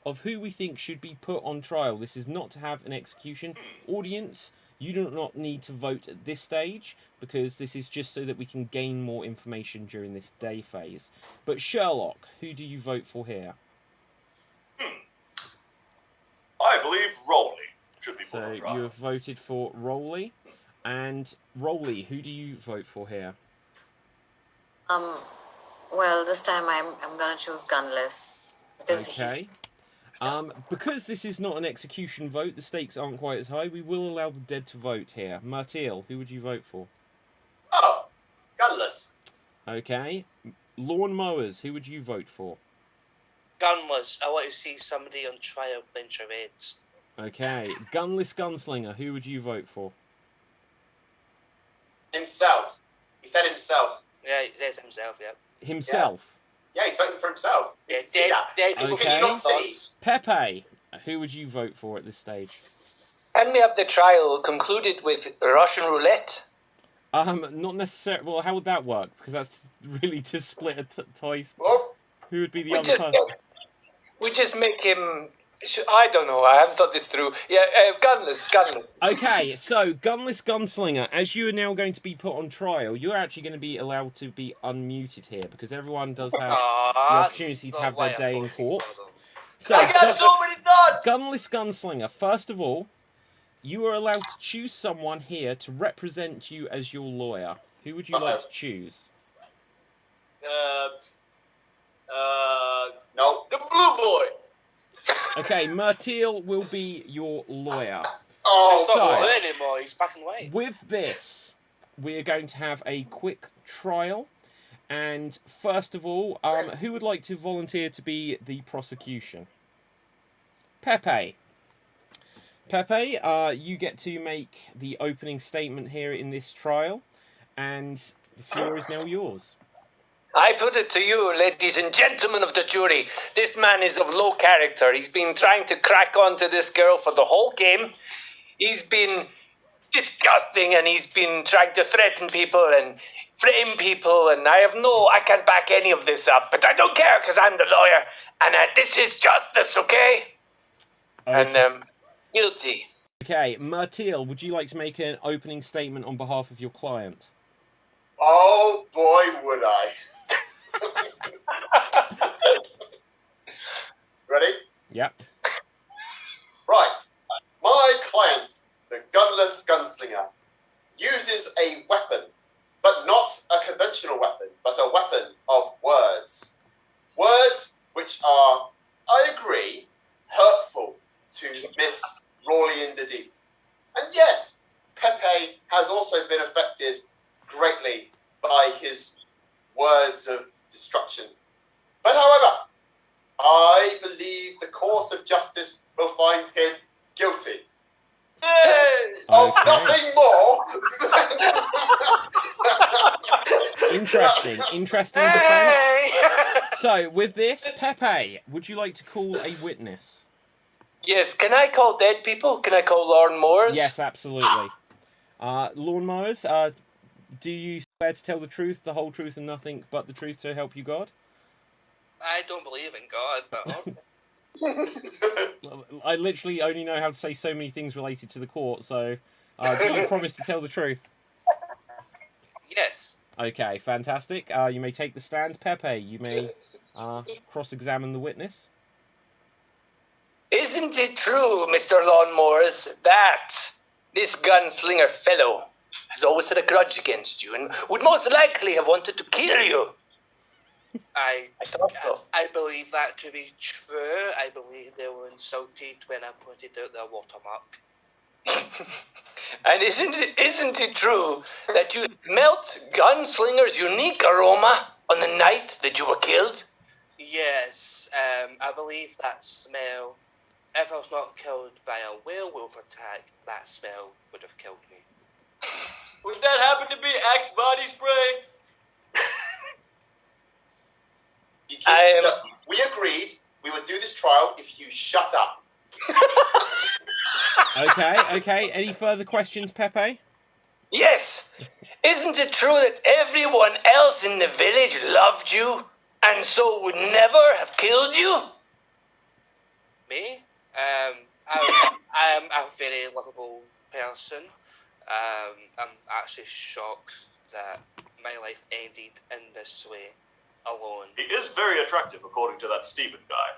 of who we think should be put on trial. This is not to have an execution. Audience, you do not need to vote at this stage, because this is just so that we can gain more information during this day phase. But Sherlock, who do you vote for here? I believe Rolly should be put So on trial. you have voted for Rolly. And Rolly, who do you vote for here? Well, this time I'm gonna choose Gunless because Okay. Because this is not an execution vote, the stakes aren't quite as high. We will allow the dead to vote here. Martil, who would you vote for? Oh, Gunless. Okay. Lawnmowers, who would you vote for? Gunless, I want to see somebody on trial playing charades. Okay. Gunless Gunslinger, who would you vote for? Himself. He said himself. Yeah, he says himself, yeah. Himself. Yeah, he's voting for himself. You Yeah, can see that. people Okay. Can you not see? Pepe, who would you vote for at this stage? And we have the trial concluded with Russian roulette. Not necessarily. Well, how would that work? Because that's really to split a tie. Oh, Who would be the We other just, person? we just make him. I don't know. I haven't thought this through. Yeah, Gunless. Okay, so Gunless Gunslinger, as you are now going to be put on trial, you're actually going to be allowed to be unmuted here because everyone does have the opportunity to have their day in court. So, I got so many thoughts. Gunless Gunslinger, first of all, you are allowed to choose someone here to represent you as your lawyer. Who would you like to choose? no. The blue boy. Okay, Martil will be your lawyer. Oh, He's not So- blue anymore, he's back and white. With this, we are going to have a quick trial. And first of all, who would like to volunteer to be the prosecution? Pepe. Pepe, you get to make the opening statement here in this trial. And the floor is now yours. I put it to you, ladies and gentlemen of the jury. This man is of low character. He's been trying to crack onto this girl for the whole game. He's been disgusting, and he's been trying to threaten people and frame people, and I can't back any of this up, but I don't care because I'm the lawyer, and this is justice, okay? And guilty. Okay, Martil, would you like to make an opening statement on behalf of your client? Oh boy, would I. Ready? Yep. Right. My client, the Gunless Gunslinger, uses a weapon, but not a conventional weapon, but a weapon of words. Words which are, I agree, hurtful to Miss Rawley in the Deep. And yes, Pepe has also been affected greatly by his words of destruction. But however, I believe the course of justice will find him guilty Yay! of Okay. nothing more than... Interesting defense. So, with this, Pepe, would you like to call a witness? Yes, can I call dead people? Can I call Lauren Moores? Yes, absolutely. Lawnmowers, do you swear to tell the truth, the whole truth, and nothing but the truth to help you God? I don't believe in God, but okay. I literally only know how to say so many things related to the court, so do you promise to tell the truth? Yes. Okay, fantastic. You may take the stand. Pepe, you may cross-examine the witness. Isn't it true, Mr. Lawnmowers, that this gunslinger fellow has always had a grudge against you and would most likely have wanted to kill you? I thought so. I believe that to be true. I believe they were insulted when I pointed out their watermark. And isn't it true that you smelt Gunslinger's unique aroma on the night that you were killed? Yes, I believe that smell, if I was not killed by a werewolf attack, that smell would have killed me. Would that happen to be Axe body spray? We agreed we would do this trial if you shut up. Okay. Any further questions, Pepe? Yes. Isn't it true that everyone else in the village loved you and so would never have killed you? Me? I'm a very lovable person. I'm actually shocked that my life ended in this way, alone. He is very attractive, according to that Stephen guy.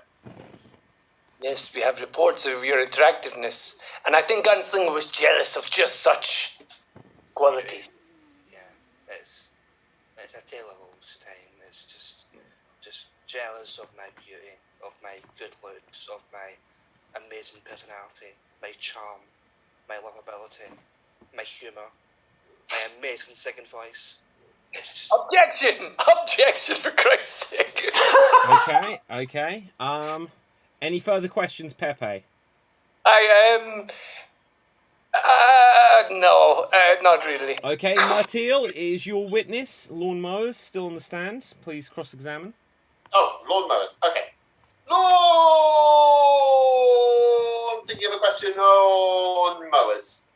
Yes, we have reports of your attractiveness, and I think Gunslinger was jealous of just such qualities. Yeah, it's a tale of old time. It's just jealous of my beauty, of my good looks, of my amazing personality, my charm, my lovability, my humour, my amazing second voice. Objection, for Christ's sake. Okay. Any further questions, Pepe? No, not really. Okay, Martil is your witness. Lawnmowers still on the stand. Please cross-examine. Oh, lawnmowers. Okay. I'm thinking of a question. Lawnmowers.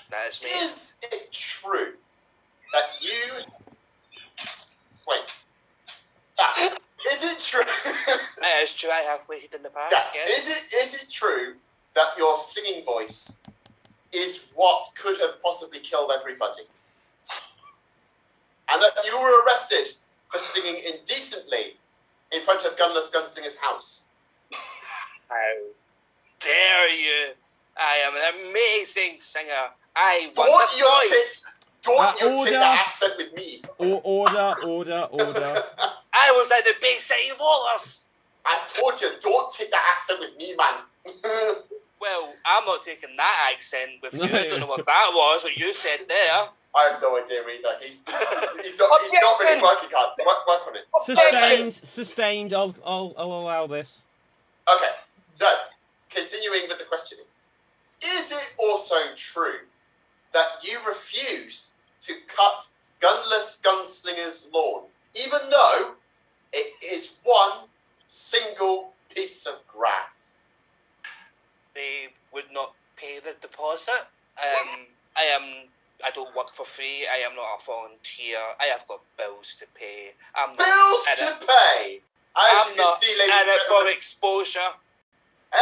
That is me. Is it true that you... Wait. Is it true? That is true. I have waited in the past. Yeah. Yes. Is it true that your singing voice is what could have possibly killed everybody? And that you were arrested for singing indecently in front of Gunless Gunslinger's house? How dare you? I am an amazing singer. I want Don't the you voice. take that accent with me. Order. I was at the Bayside Rollers. I told you, don't take that accent with me, man. Well, I'm not taking that accent with you. I don't know what that was, what you said there. I have no idea either. He's not really working hard. Work on it. Sustained. I'll allow this. Okay, so continuing with the questioning. Is it also true that you refuse to cut Gunless Gunslinger's lawn, even though it is one single piece of grass? They would not pay the deposit. I don't work for free. I am not a volunteer. I have got bills to pay. Bills to pay. As you can see, ladies and for gentlemen, exposure.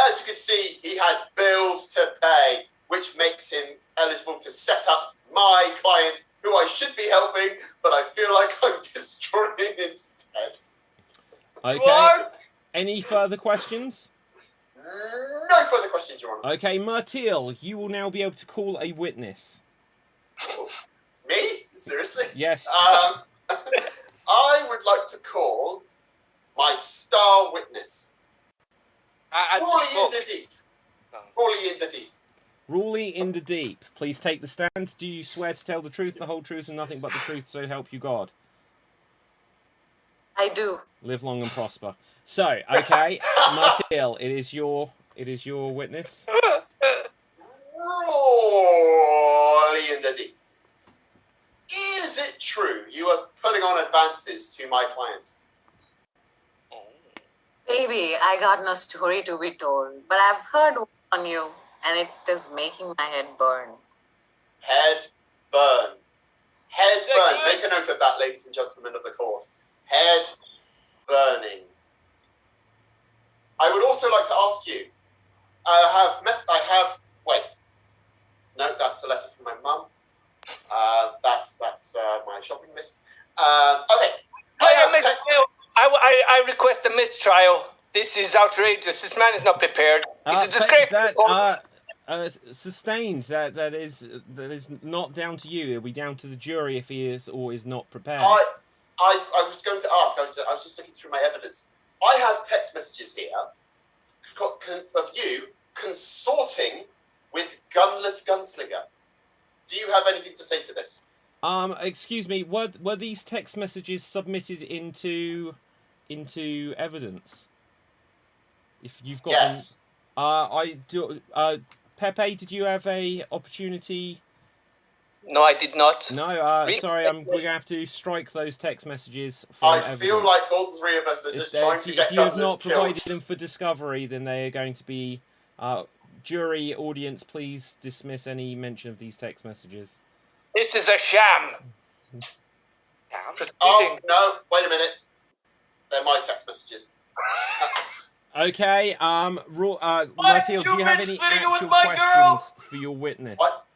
as you can see, he had bills to pay, which makes him eligible to set up my client, who I should be helping, but I feel like I'm destroying instead. Okay. Any further questions? No further questions, Your Honour. Okay, Martil, you will now be able to call a witness. Me? Seriously? Yes. I would like to call my star witness. Crawley in the deep. Crawley in the deep. Rawley in the deep. Please take the stand. Do you swear to tell the truth, the whole truth, and nothing but the truth, so help you God? I do. Live long and prosper. So, okay, Martil, it is your witness. Crawley in the deep. Is it true you are putting on advances to my client? Baby, I got no story to be told, but I've heard one on you, and it is making my head burn. Head burn. Head that burn. good? Make a note of that, ladies and gentlemen of the court. Head burning. I would also like to ask you. Wait. No, that's a letter from my mum. That's my shopping list. Okay. I request a mistrial. This is outrageous. This man is not prepared. He's a disgrace. Sustained. That is not down to you. It'll be down to the jury if he is or is not prepared. I was going to ask. I was just looking through my evidence. I have text messages here of you consorting with Gunless Gunslinger. Do you have anything to say to this? Excuse me. Were these text messages submitted into evidence? If you've got yes. them, I do. Pepe, did you have a opportunity? No, I did not. No, sorry, we're gonna have to strike those text messages from evidence. Feel like all three of us are just trying to get if you have not killed. provided them for discovery, then they are going to be jury audience. Please dismiss any mention of these text messages. This is a sham. Oh no! Wait a minute. They're my text messages. Okay. Matil, do you have any actual questions for your witness? What?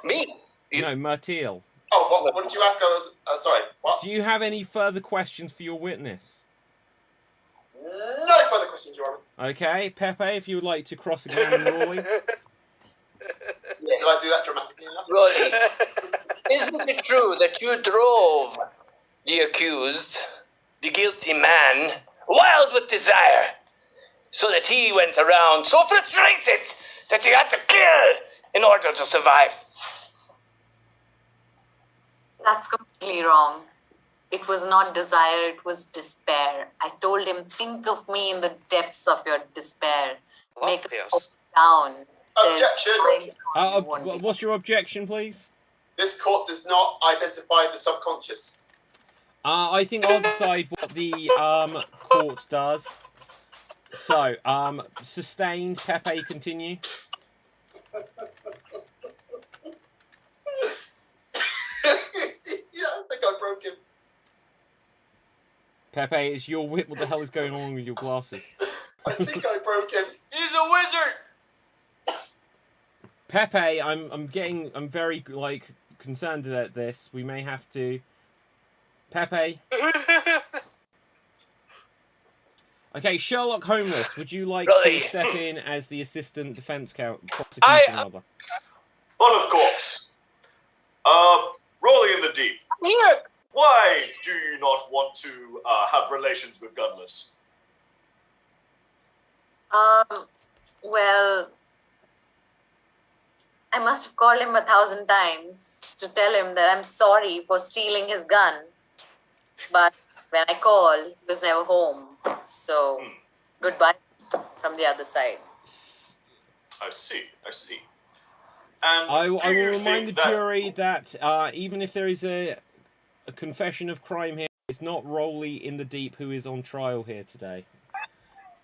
Me? No, Matil. Oh, what did you ask? I was sorry. What? Do you have any further questions for your witness? No further questions, Your Honor. Okay, Pepe, if you would like to cross-examine Rory. Did I do that dramatically enough? Rory, isn't it true that you drove the accused, the guilty man, wild with desire, so that he went around so frustrated that he had to kill in order to survive? That's completely wrong. It was not desire, it was despair. I told him, think of me in the depths of your despair. Make it go down. Objection! What's your objection, please? This court does not identify the subconscious. I think I'll decide what the court does. So, sustained. Pepe, continue. Yeah, I think I broke him. Pepe, is your wit? What the hell is going on with your glasses? I think I broke him. He's a wizard. Pepe, I'm very concerned at this. We may have to. Pepe. Okay, Sherlock Holmes, would you like to step in as the assistant defense prosecution rather? But of course. Rolling in the deep. Here. Why do you not want to have relations with Gunless? Well, I must have called him 1,000 times to tell him that I'm sorry for stealing his gun. But when I called, he was never home. So, goodbye from the other side. I see. And I will remind the jury that even if there is a confession of crime here, it's not Rolly in the Deep who is on trial here today.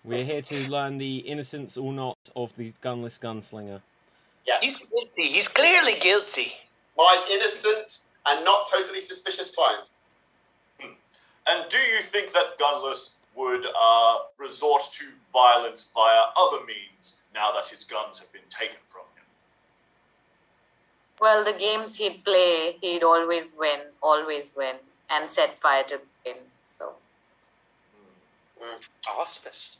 We're here to learn the innocence or not of the Gunless Gunslinger. Yes. He's guilty. He's clearly guilty. My innocent and not totally suspicious client. And do you think that Gunless would resort to violence via other means now that his guns have been taken from him? Well, the games he'd play, he'd always win, and set fire to the game. So. Artist.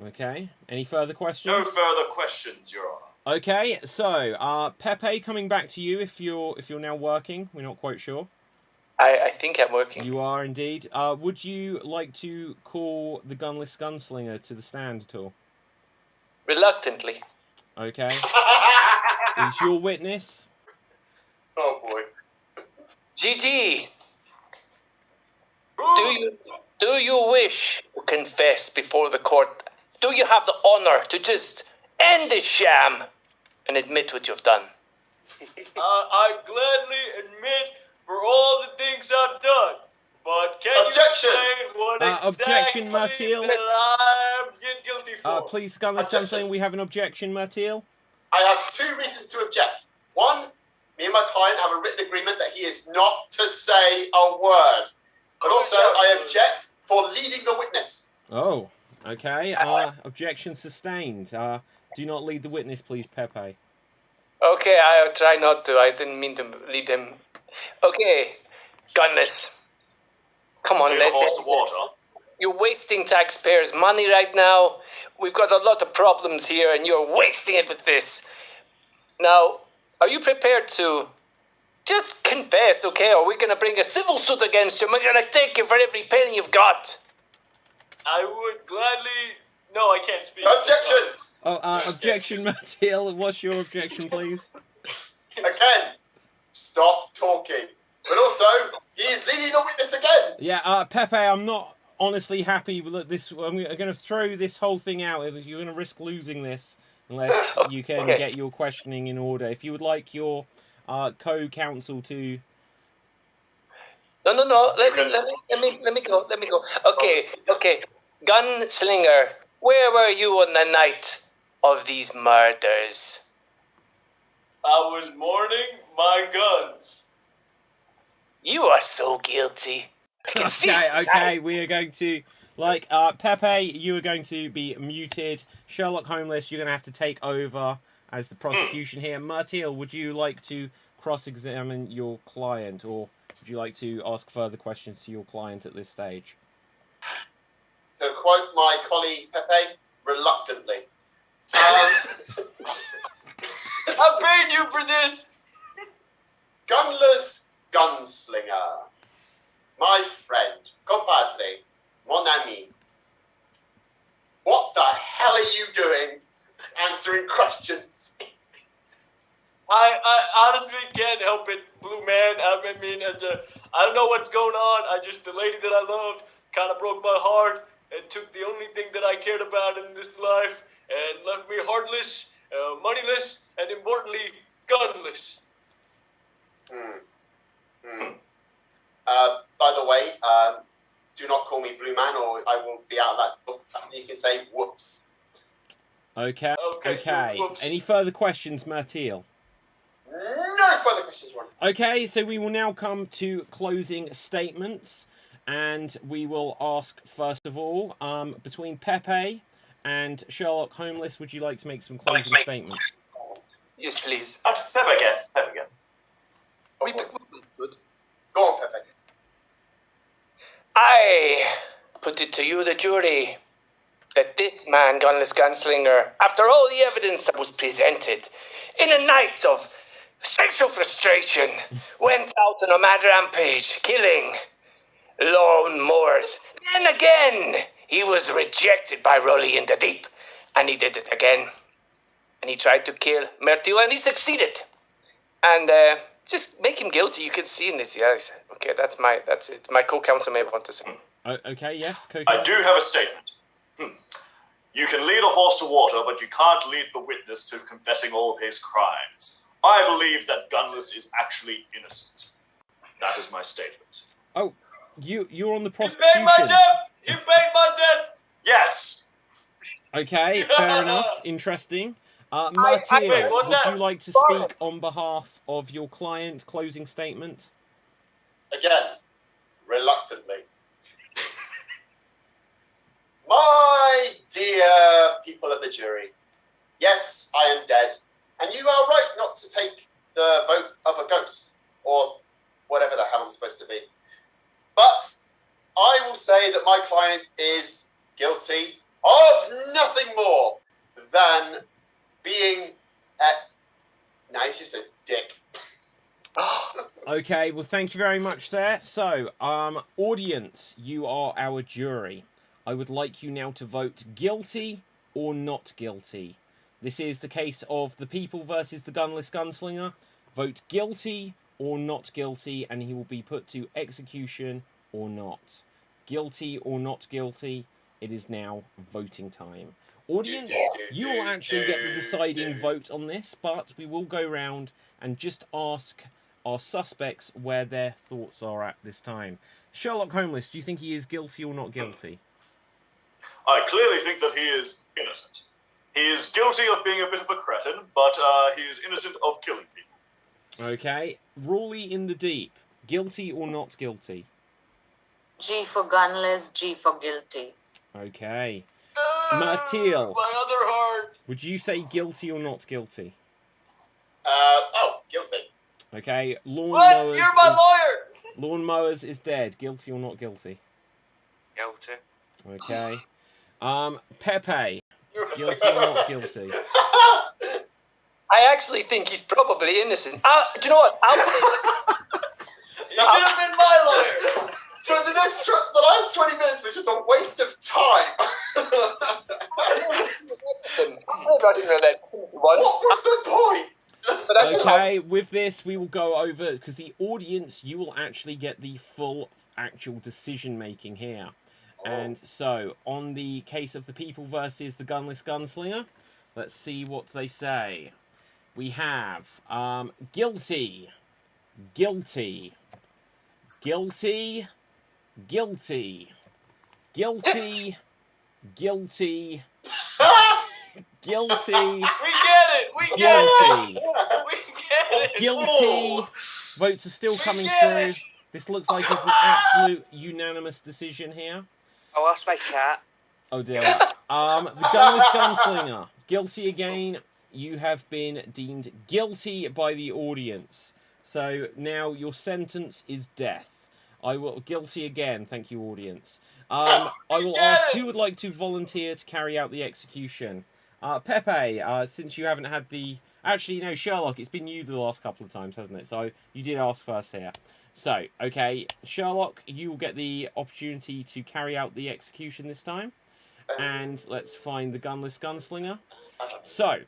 Okay. Any further questions? No further questions, Your Honor. Okay. So, Pepe, coming back to you. If you're now working, we're not quite sure. I think I'm working. You are indeed. Would you like to call the Gunless Gunslinger to the stand at all? Reluctantly. Okay. Is your witness? Oh boy. GG. Do you wish to confess before the court? Do you have the honor to just end this sham and admit what you've done? I gladly admit for all the things I've done. But can Objection! you explain what Objection, exactly Matil. that I'm getting guilty for? Please, Gunless Gunslinger, we have an objection, Matil. I have two reasons to object. One, me and my client have a written agreement that he is not to say a word. But also, I object for leading the witness. Oh, okay. Objection sustained. Do not lead the witness, please, Pepe. Okay, I'll try not to. I didn't mean to lead him. Okay, Gunless. Come on, Lead the horse to water. You're wasting taxpayers' money right now. We've got a lot of problems here, and you're wasting it with this. Now, are you prepared to just confess, okay? Or we're going to bring a civil suit against you, and we're going to take you for every penny you've got. I would gladly... No, I can't speak. Objection! Objection, Matil. What's your objection, please? Again, stop talking. But also, he is leading the witness again. Yeah, Pepe, I'm not honestly happy with this. I'm going to throw this whole thing out. You're going to risk losing this unless you can get your questioning in order. If you would like your co-counsel to... No. Let me go. Okay. Gunslinger, where were you on the night of these murders? I was mourning my guns. You are so guilty. I can see it. Okay, we are going to... Pepe, you are going to be muted. Sherlock Holmes, you're going to have to take over as the prosecution here. Martil, would you like to cross-examine your client, or would you like to ask further questions to your client at this stage? To quote my colleague Pepe, reluctantly. I'm paying you for this. Gunless Gunslinger. My friend, compadre, mon ami. What the hell are you doing answering questions? I honestly can't help it, Blue Man. I mean, I don't know what's going on. The lady that I loved kind of broke my heart and took the only thing that I cared about in this life and left me heartless, moneyless, and importantly, gunless. By the way, do not call me Blue Man or I will be out of that book. You can say whoops. Okay. Whoops. Any further questions, Martil? No further questions, Ron. Okay, so we will now come to closing statements, and we will ask, first of all, between Pepe and Sherlock Holmes, would you like to make some closing statements? Yes, please. Pepe again. Good. Go on, Pepe. I put it to you, the jury, that this man, Gunless Gunslinger, after all the evidence that was presented, in a night of sexual frustration, went out on a mad rampage, killing lone Moors. Then again, he was rejected by Rolly in the Deep, and he did it again. And he tried to kill Mertil, and he succeeded. And just make him guilty. You can see in his eyes. Okay, that's it. My co-counsel may want to say. Okay, yes, I do have a statement. You can lead a horse to water, but you can't lead the witness to confessing all of his crimes. I believe that Gunless is actually innocent. That is my statement. Oh, you're on the You prosecution. paid my debt. You paid my debt. Yes! Okay, fair enough. Interesting. Martil, wait, what's would that? you like to speak on behalf of your client? Closing statement? Again, reluctantly. My dear people of the jury, yes, I am dead, and you are right not to take the vote of a ghost, or whatever the hell I'm supposed to be. But I will say that my client is guilty of nothing more than being no, he's just a dick. Okay, well, thank you very much there. So, audience, you are our jury. I would like you now to vote guilty or not guilty. This is the case of the people versus the Gunless Gunslinger. Vote guilty or not guilty, and he will be put to execution or not. Guilty or not guilty, it is now voting time. Audience, you will actually get the deciding vote on this, but we will go round and just ask our suspects where their thoughts are at this time. Sherlock Holmes, do you think he is guilty or not guilty? I clearly think that he is innocent. He is guilty of being a bit of a cretin, but he is innocent of killing people. Okay. Rawley in the deep. Guilty or not guilty? G for gunless, G for guilty. Okay. Matil, My other heart. would you say guilty or not guilty? Guilty. Okay. What? You're my lawyer. Lawnmowers is dead. Guilty or not guilty? Guilty. Okay. Pepe, guilty or not guilty? I actually think he's probably innocent. Do you know what? You should have been my lawyer. So the last 20 minutes were just a waste of time. What was the point? Okay, with this we will go over, because the audience, you will actually get the full actual decision making here. And so, on the case of the people versus the Gunless Gunslinger, let's see what they say. We have guilty, guilty, guilty, guilty, guilty, guilty, guilty, We get it. We get guilty, it. We get it. guilty. Votes are still coming get through. it. This looks like it's an absolute unanimous decision here. Oh, that's my cat. Oh dear. The Gunless Gunslinger, guilty again. You have been deemed guilty by the audience. So now your sentence is death. I will guilty again. Thank you, audience. I will ask who would like to volunteer to carry out the execution. Pepe, since you haven't had the... Actually, no, Sherlock, it's been you the last couple of times, hasn't it? So you did ask first here. So, okay, Sherlock, you will get the opportunity to carry out the execution this time. And let's find the Gunless Gunslinger. So,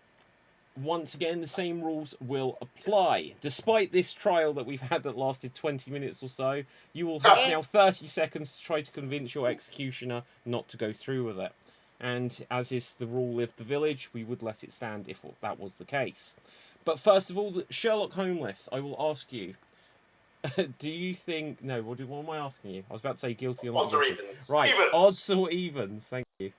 once again, the same rules will apply. Despite this trial that we've had that lasted 20 minutes or so, you will have now 30 seconds to try to convince your executioner not to go through with it. And as is the rule of the village, we would let it stand if that was the case. But first of all, Sherlock Holmes, I will ask you, do you think... No, what am I asking you? I was about to say guilty or not Odds or guilty. evens? Right, Evens. odds or evens, thank you.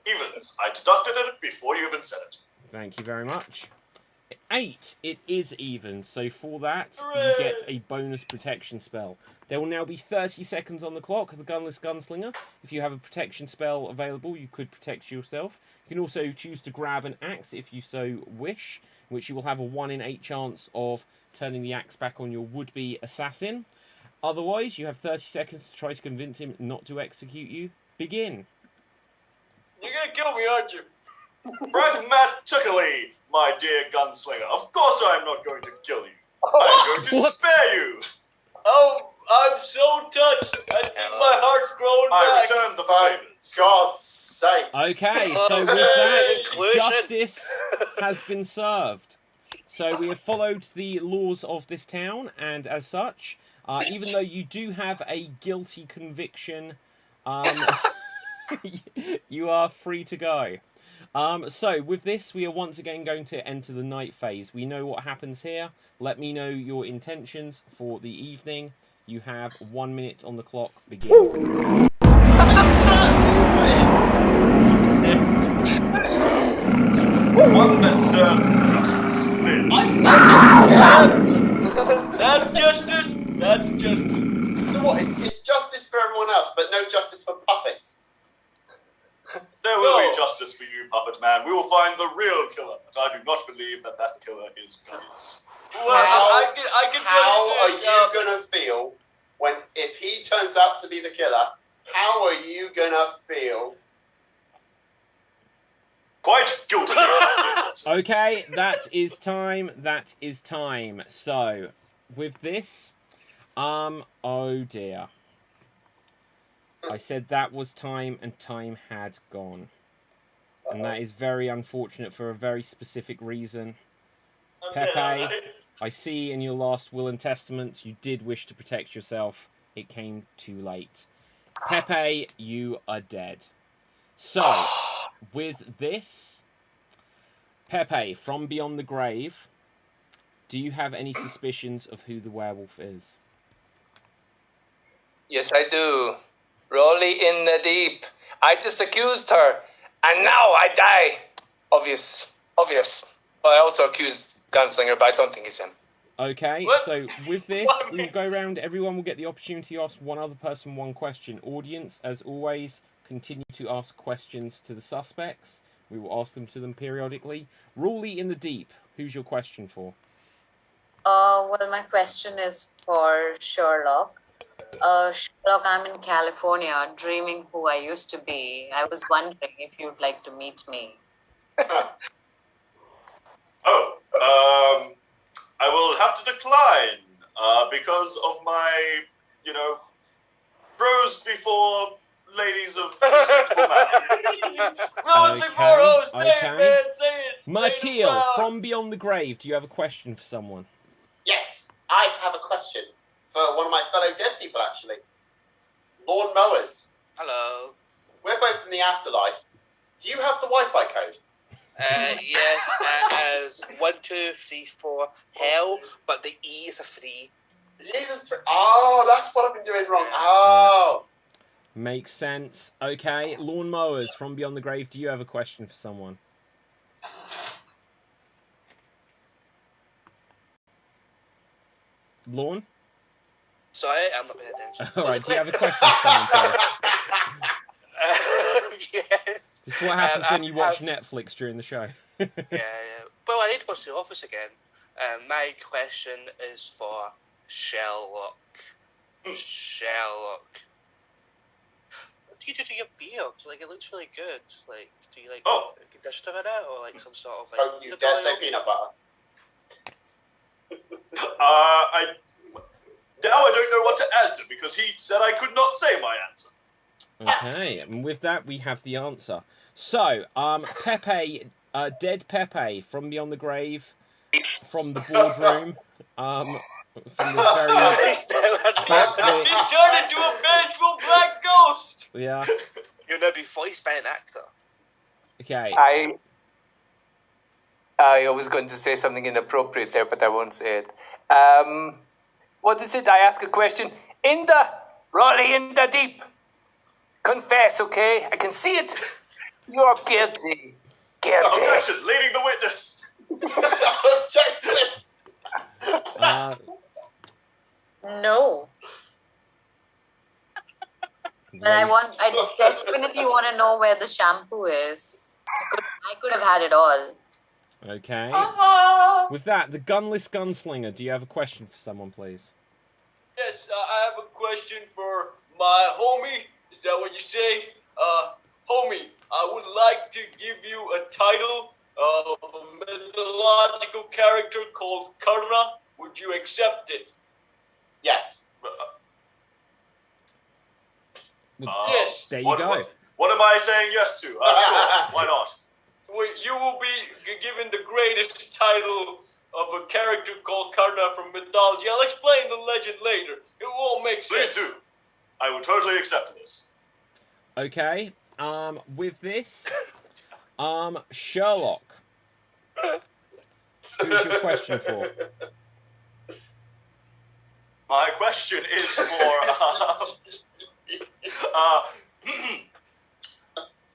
Evens. I deducted it before you even said it. Thank you very much. 8, it is even, so for that, you get a bonus protection spell. There will now be 30 seconds on the clock of the Gunless Gunslinger. If you have a protection spell available, you could protect yourself. You can also choose to grab an axe if you so wish, which you will have a 1 in 8 chance of turning the axe back on your would-be assassin. Otherwise, you have 30 seconds to try to convince him not to execute you. Begin. You're gonna kill me, aren't you? Pragmatically, my dear gunslinger. Of course I'm not going to kill you. I'm going to What? spare you. Oh, I'm so touched. I think my heart's growing I back. return the For favors. God's sake. Okay, so with that, Inclusion. justice has been served. So we have followed the laws of this town, and as such, even though you do have a guilty conviction, you are free to go. So with this, we are once again going to enter the night phase. We know what happens here. Let me know your intentions for the evening. You have 1 minute on the clock. Begin. One that serves justice. That's justice. That's justice. So what? It's justice for everyone else, but no justice for puppets. There will No. be justice for you, puppet man. We will find the real killer, but I do not believe that that killer is Gunless. Well, I can How tell are you this, you gonna feel if he turns out to be the killer? How are you gonna feel? Quite guilty. Okay, that is time. That is time. So, with this, oh dear. I said that was time, and time had gone. And that is very unfortunate for a very specific reason. Pepe, I see in your last will and testament you did wish to protect yourself. It came too late. Pepe, you are dead. So, with this, Pepe, from beyond the grave, do you have any suspicions of who the werewolf is? Yes, I do. Rolly in the deep. I just accused her, and now I die. Obvious. I also accused Gunslinger, but I don't think it's him. Okay, What? so with this, What? we will go around. Everyone will get the opportunity to ask one other person one question. Audience, as always, continue to ask questions to the suspects. We will ask them to them periodically. Rawley in the deep, who's your question for? Well, my question is for Sherlock. Sherlock, I'm in California, dreaming who I used to be. I was wondering if you'd like to meet me. I will have to decline because of my, bros before ladies of respectable manner. Rose before hoes, say it, okay. man, say it. Martial, from Beyond the Grave, do you have a question for someone? Yes, I have a question for one of my fellow dead people, actually. Lawn mowers. Hello. We're both in the afterlife. Do you have the Wi-Fi code? Yes, it is 1, 2, 3, 4 hell, but the E is a 3. Oh, that's what I've been doing wrong. Oh. Makes sense. Okay, Lawnmowers from Beyond the Grave, do you have a question for someone? Lawn? Sorry, I'm not paying attention. Alright, do you have a question for someone, please? Yeah. This is what happens when you watch Netflix during the show. Yeah. Well, I need to watch The Office again. My question is for Sherlock. Sherlock. What do you do to your beard? Like, it looks really good. Like, do you, like, conditioner in it? Or, like, some sort of, like... Don't you dare say peanut butter. Now I don't know what to answer because he said I could not say my answer. Okay, and with that we have the answer. So, Pepe, dead Pepe from Beyond the Grave, from the boardroom, from the very... He's turned into a vengeful black ghost! Yeah. You'll now be voiced by an actor. Okay. I was going to say something inappropriate there, but I won't say it. What is it? I ask a question. Raleigh in the deep. Confess, okay? I can see it. You're guilty. Guilty. Objection, leading the witness. Objection. No. But I desperately want to know where the shampoo is. I could have had it all. Okay. With that, the Gunless Gunslinger, do you have a question for someone, please? Yes, I have a question for my homie. Is that what you say? Homie, I would like to give you a title of a mythological character called Karna. Would you accept it? Yes. Yes. There you go. What am I saying yes to? Sure, why not? You will be given the greatest title of a character called Karna from mythology. I'll explain the legend later. It won't make sense. Please do. I will totally accept this. Okay. With this, Sherlock. Who's your question for? My question is for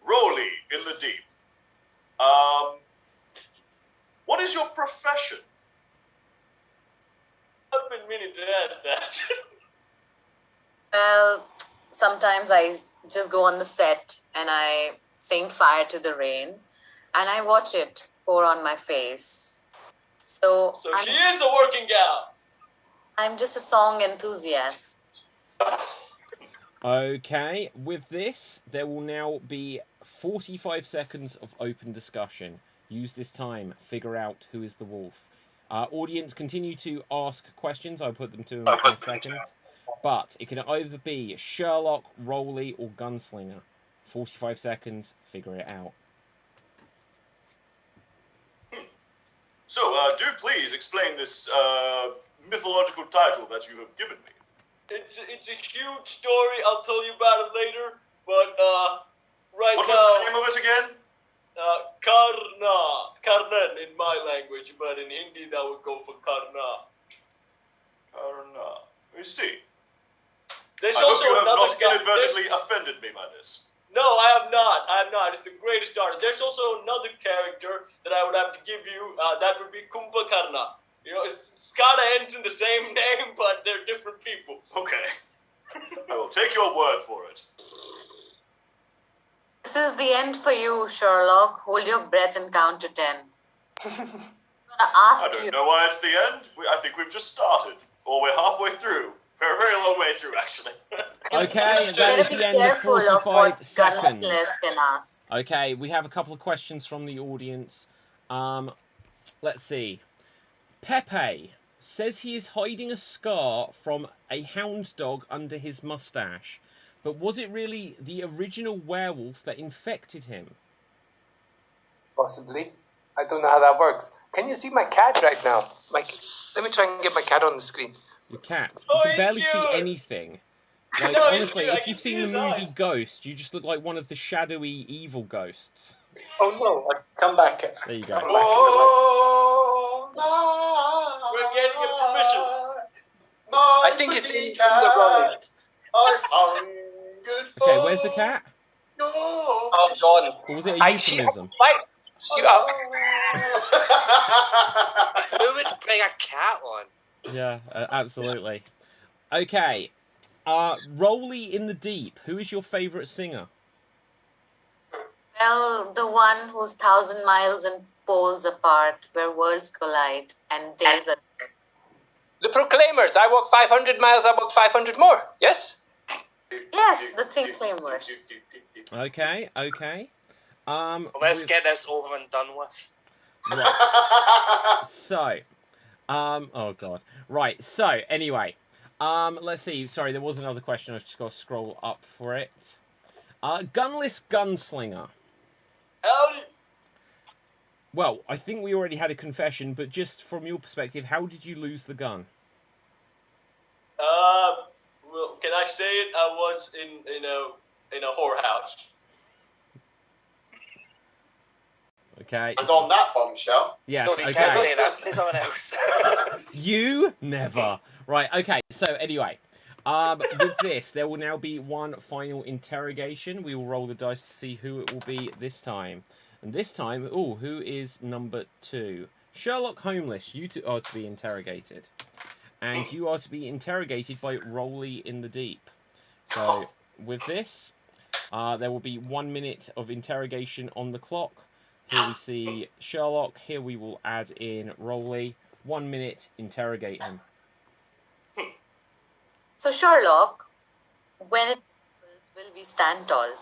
Rowley in the deep. What is your profession? I've been meaning to ask that. Well, sometimes I just go on the set and I sing Fire to the Rain and I watch it pour on my face. So she is a working gal. I'm just a song enthusiast. Okay, with this, there will now be 45 seconds of open discussion. Use this time, figure out who is the wolf. Audience, continue to ask questions. I'll put them to them in a second. But it can either be Sherlock, Rowley, or Gunslinger. 45 seconds, figure it out. So, do please explain this mythological title that you have given me. It's a huge story. I'll tell you about it later. But right What now, was the name of it again? Karnan in my language, but in Hindi that would go for Karna. Karna. We see. There's I hope also you have another not inadvertently offended me by this. No, I have not. It's the greatest artist. There's also another character that I would have to give you. That would be Kumbhakarna. You know, it's kind of ends in the same name, but they're different people. Okay. I will take your word for it. This is the end for you, Sherlock. Hold your breath and count to 10. I'm gonna I ask don't you. know why it's the end. I think we've just started. Or we're halfway through. We're a very long way through, actually. Okay, You that is better the be end of careful of 45 what seconds. Gunless can ask. Okay, we have a couple of questions from the audience. Let's see. Pepe says he is hiding a scar from a hound dog under his mustache. But was it really the original werewolf that infected him? Possibly. I don't know how that works. Can you see my cat right now? Let me try and get my cat on the screen. Your cat. You can barely see cute. anything. Like, No, he's honestly, cute. I if can you've see seen the his movie eyes. Ghost, you just look like one of the shadowy evil ghosts. Oh no, come back. There you go. Come back. Oh, We're getting a permission. My I think it's in the pussycat, running. I've hungered for. Okay, where's the cat? Your Oh, gone. Or was it a euphemism? You up. Who would bring a cat on? Yeah, absolutely. Okay, Rolly in the Deep. Who is your favourite singer? Well, the one who's 1,000 miles and poles apart, where worlds collide and days are. The Proclaimers. I walk 500 miles, I walk 500 more. Yes? Yes, the Three Claymores. Okay. Well, let's get this over and done with. Right. So, oh god. Right. So, anyway, let's see. Sorry, there was another question. I've just got to scroll up for it. Gunless Gunslinger. Howdy. Well, I think we already had a confession, but just from your perspective, how did you lose the gun? Well, can I say it? I was in a whorehouse. Okay. And on that bombshell, Yes. No, you can't Okay. say that. Say something else. You never. Right. Okay. So anyway, with this, there will now be one final interrogation. We will roll the dice to see who it will be this time. And this time, who is number 2? Sherlock Holmes, you two are to be interrogated. And you are to be interrogated by Rolly in the Deep. So, with this, there will be 1 minute of interrogation on the clock. Here we see Sherlock. Here we will add in Rolly. 1 minute, interrogate him. So, Sherlock, when it happens, will we stand tall?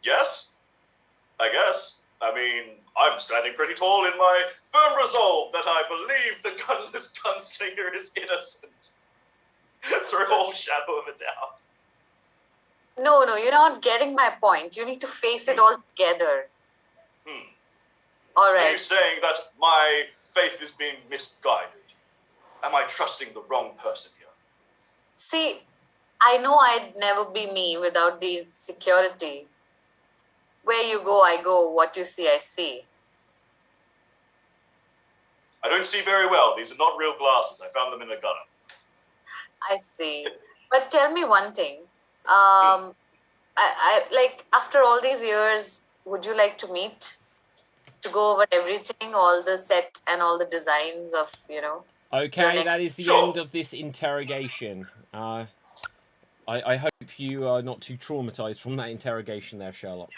Yes? I guess. I mean, I'm standing pretty tall in my firm resolve that I believe the Gunless Gunslinger is innocent. Through all shadow of a doubt. No, you're not getting my point. You need to face it all together. All Are you right. saying that my faith is being misguided? Am I trusting the wrong person here? See, I know I'd never be me without the security. Where you go, I go. What you see, I see. I don't see very well. These are not real glasses. I found them in a gutter. I see. But tell me one thing. I like, after all these years, would you like to meet? To go over everything, all the set and all the designs of, Okay, that is the Sure. end of this interrogation. I hope you are not too traumatized from that interrogation there, Sherlock.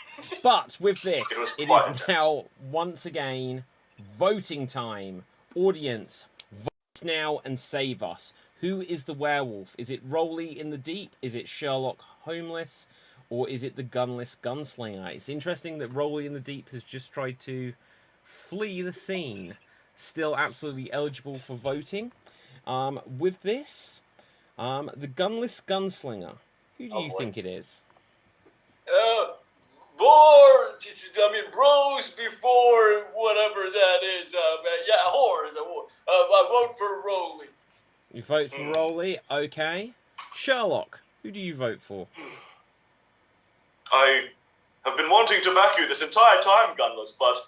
But with this, it quite is intense. now, once again, voting time. Audience, vote now and save us. Who is the werewolf? Is it Rolly in the Deep? Is it Sherlock Holmes? Or is it the Gunless Gunslinger? It's interesting that Rolly in the Deep has just tried to flee the scene. Still absolutely eligible for voting. With this, the Gunless Gunslinger. Who do you think it is? Bros before whatever that is. Yeah, whore is a whore. I vote for Rolly. You vote for Rolly? Okay. Sherlock, who do you vote for? I have been wanting to back you this entire time, Gunless, but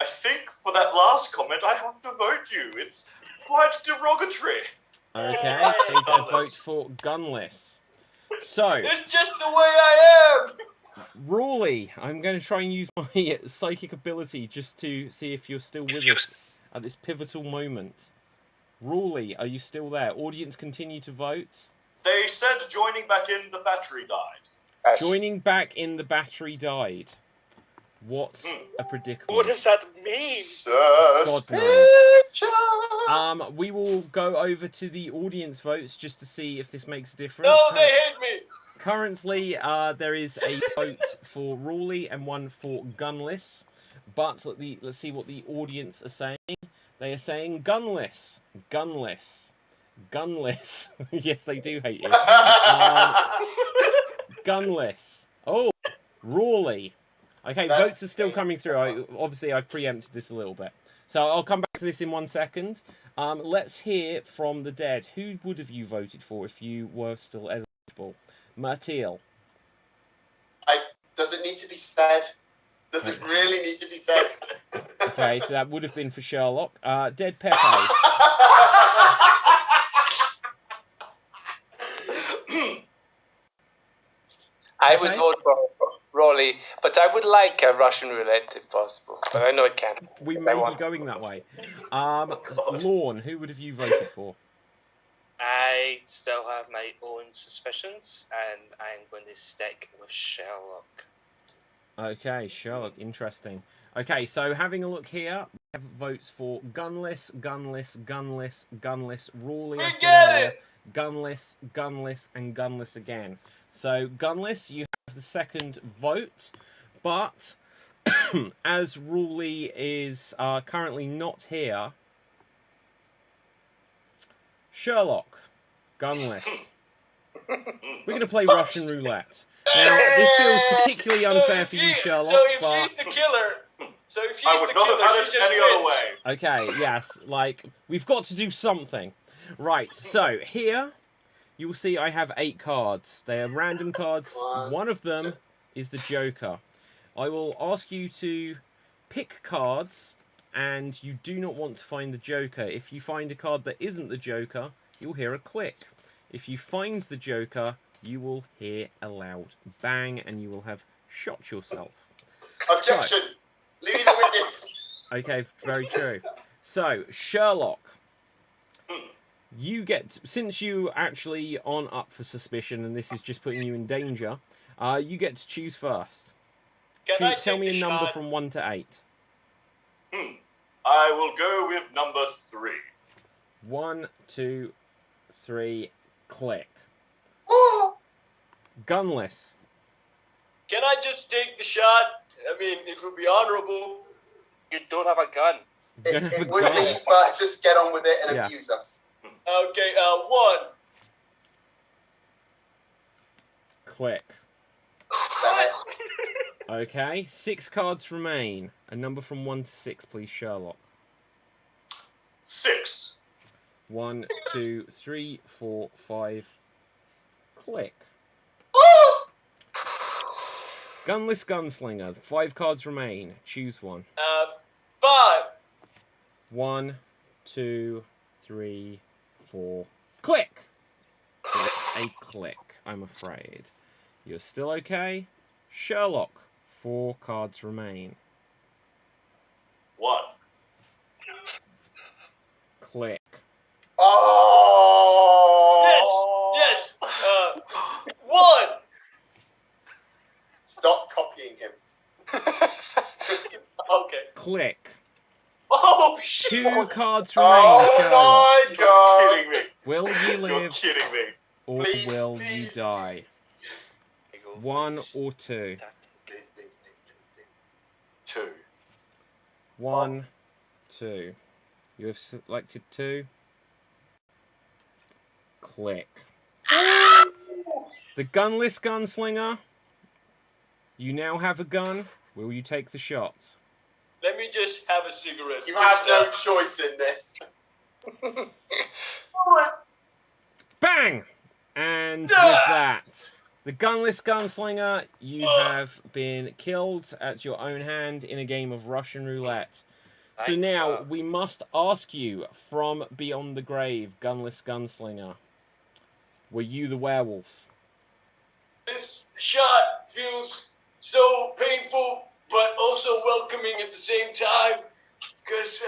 I think for that last comment I have to vote you. It's quite derogatory. Okay, there's a vote for Gunless. So, It's just the way I am. Rolly, I'm going to try and use my psychic ability just to see if you're still with us. at this pivotal moment. Rawley, are you still there? Audience continue to vote. They said joining back in, the battery died. Joining back in, the battery died. What a predicament. What does that mean? God knows. We will go over to the audience votes just to see if this makes a difference. No, they hate me. Currently, there is a vote for Rawley and one for Gunless. But let's see what the audience are saying. They are saying Gunless. Gunless. Gunless. Yes, they do hate you. Gunless. Oh, Rawley. Okay, votes are still coming through. Obviously, I've preempted this a little bit. So I'll come back to this in 1 second. Let's hear from the dead. Who would have you voted for if you were still eligible? Martil. Does it need to be said? Does it really need to be said? Okay, so that would have been for Sherlock. Dead Pepe. I would vote for Rawley, but I would like a Russian roulette if possible. But I know it can't. We may be going that way. Lorne, who would have you voted for? I still have my own suspicions, and I'm going to stick with Sherlock. Okay, Sherlock, interesting. Okay, so having a look here, we have votes for Gunless, Gunless, Gunless, Gunless, Rawley, I said earlier, Gunless, Gunless, and Gunless again. So, Gunless, you have the second vote, but as Rawley is currently not here, Sherlock, Gunless. We're going to play Russian roulette. Now, this feels particularly unfair for you, Sherlock, so if but... she's the killer... So if she's I would the not killer, have had she it just any wins. other way. Okay, yes, like, we've got to do something. Right, so, here, you will see I have 8 cards. They are random cards. One of them is the Joker. I will ask you to pick cards, and you do not want to find the Joker. If you find a card that isn't the Joker, you'll hear a click. If you find the Joker, you will hear a loud bang, and you will have shot yourself. Objection! Leave the witness! Okay, very true. So, Sherlock, you get, since you actually aren't up for suspicion, and this is just putting you in danger, you get to choose first. Can I Tell take me a the number shot? from 1 to 8. I will go with number 3. 1, 2, 3, click. Gunless. Can I just take the shot? I mean, it would be honorable. You don't have a gun. It would be, but just get on with it and Yeah. abuse us. Okay, 1. Click. Damn it. Okay, 6 cards remain. A number from 1 to 6, please, Sherlock. 6. 1, 2, 3, 4, 5. Click. Gunless Gunslinger. 5 cards remain. Choose one. 5. 1, 2, 3, 4. Click! It's a click, I'm afraid. You're still okay? Sherlock. 4 cards remain. 1. Oh! Yes. Yes. 1. Stop copying him. Okay. Click. Oh shit. 2 cards remain, Oh Sherlock. my god! You're kidding me. Will you You're live kidding me. or Please, will you please, die? Please. 1 or 2? Please, please, please. 2. 1, 2. You have selected 2. Click. The Gunless Gunslinger. You now have a gun. Will you take the shot? Let me just have a cigarette. You have no choice in this. Bang! And with that, the Gunless Gunslinger, you have been killed at your own hand in a game of Russian roulette. So now, we must ask you, from beyond the grave, Gunless Gunslinger, were you the werewolf? This shot feels so painful, but also welcoming at the same time. Because,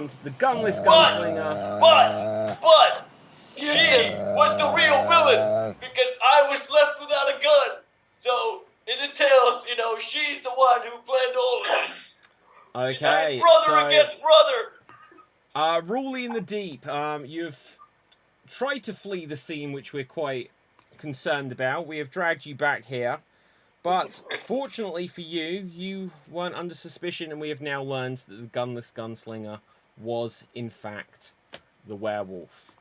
learned the Gunless Gunslinger. But he was the real villain because I was left without a gun. So it entails, she's the one who planned all of this. Okay, Brother against brother. Roulette in the Deep, you've tried to flee the scene, which we're quite concerned about. We have dragged you back here. But fortunately for you, you weren't under suspicion, and we have now learned that the Gunless Gunslinger was, in fact, the werewolf.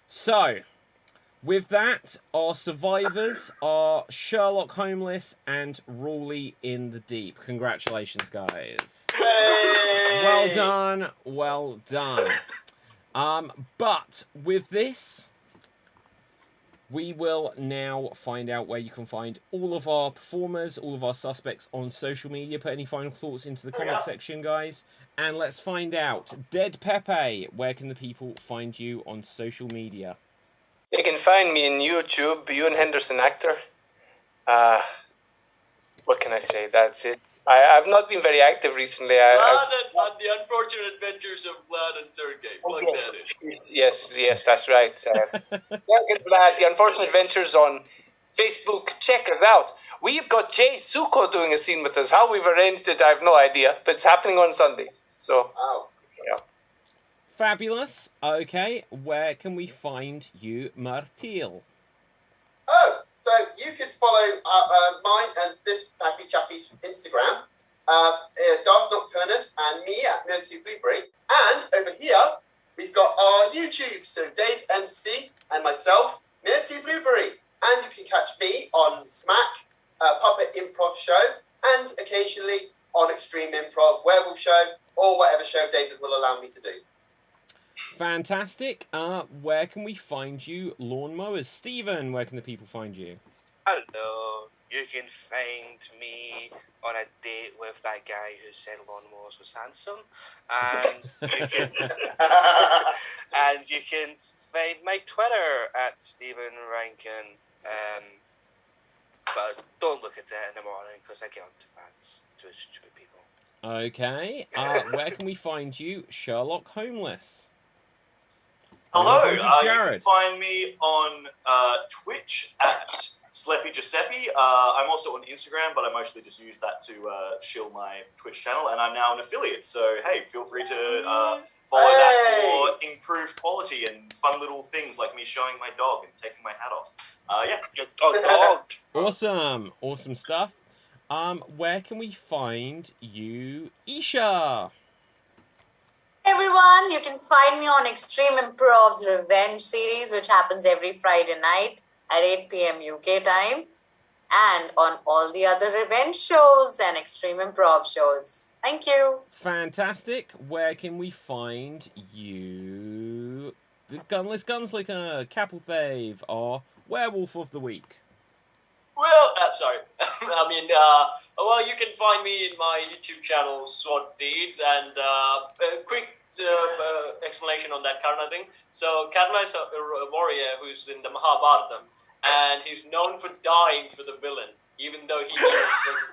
So, with that, our survivors are Sherlock Homeless and Roulette in the Deep. Congratulations, guys. Hey! Well done, well done. But with this, we will now find out where you can find all of our performers, all of our suspects on social media. Put any final thoughts into the comment section, guys. And let's find out. Dead Pepe, where can the people find you on social media? You can find me in YouTube, Ewan Henderson Actor. What can I say? That's it. I've not been very active recently. On the unfortunate adventures of Vlad and Sergey. Yes, that's right. Vlad, the Unfortunate Adventures on Facebook. Check us out. We've got Jay Suko doing a scene with us. How we've arranged it, I have no idea, but it's happening on Sunday. So, yeah. Fabulous. Okay, where can we find you, Martil? Oh, so you can follow mine and this Happy Chappie's Instagram, Darth Nocturnus, and me at Mercy Blueberry. And over here, we've got our YouTube, so Dave MC and myself, Mercy Blueberry. And you can catch me on Smack, Puppet Improv Show, and occasionally on Extreme Improv, Werewolf Show, or whatever show David will allow me to do. Fantastic. Where can we find you, Lawnmowers? Stephen, where can the people find you? Hello. You can find me on a date with that guy who said lawnmowers was handsome, and you can find my Twitter at Stephen Rankin. But don't look at it in the morning because I get onto fans to stupid people. Okay. Where can we find you, Sherlock Homeless? Hello, you Jared. can find me on Twitch at Sleppy Giuseppe. I'm also on Instagram, but I mostly just use that to shill my Twitch channel, and I'm now an affiliate, so hey, feel free to follow that for improved quality and fun little things like me showing my dog and taking my hat off. Your dog. Awesome stuff. Where can we find you, Isha? Everyone, you can find me on Extreme Improv's Revenge series, which happens every Friday night at 8 p.m. UK time, and on all the other Revenge shows and Extreme Improv shows. Thank you. Fantastic. Where can we find you, the Gunless Gunslinger, Capelthave, or Werewolf of the Week? Well, sorry. Well, you can find me in my YouTube channel, SWAT Deeds, and a quick explanation on that Karna thing. So, Karna is a warrior who's in the Mahabharata, and he's known for dying for the villain, even though he was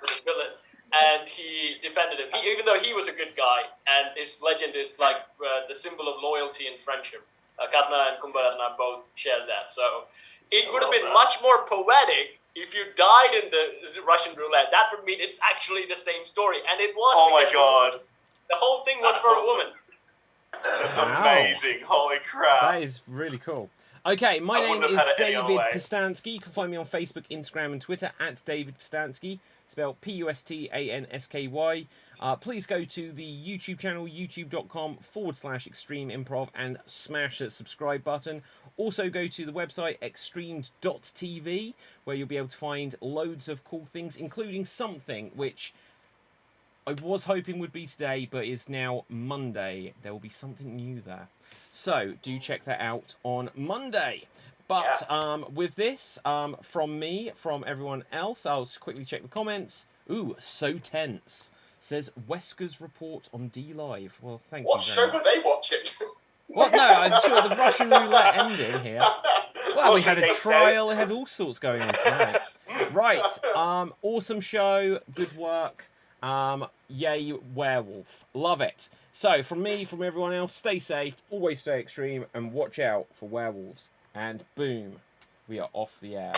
for the villain, and he defended him, even though he was a good guy, and his legend is like the symbol of loyalty and friendship. Karna and Kumbhakarna both share that, so it would have been much more poetic if you died in the Russian roulette. That would mean it's actually the same story, and it was. Oh my god. The whole thing was for a woman. That's amazing. Holy crap. That is really cool. Okay, my name is David Pistansky. You can find me on Facebook, Instagram, and Twitter at David Pistansky, spelled Pustansky. Please go to the YouTube channel, youtube.com/Extreme Improv, and smash that subscribe button. Also go to the website, xstreamed.tv, where you'll be able to find loads of cool things, including something which I was hoping would be today, but is now Monday. There will be something new there. So, do check that out on Monday. But with this, from me, from everyone else, I'll just quickly check the comments. Ooh, so tense. Says Wesker's report on D Live. Well, thank you. What show were they watching? What? No, I'm sure the Russian roulette ending here. Well, we had a trial. We had all sorts going on tonight. Right. Awesome show. Good work. Yay, Werewolf. Love it. So, from me, from everyone else, stay safe, always stay extreme, and watch out for werewolves. And boom, we are off the air.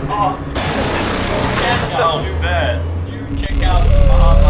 Oh, Oh, too bad. You check out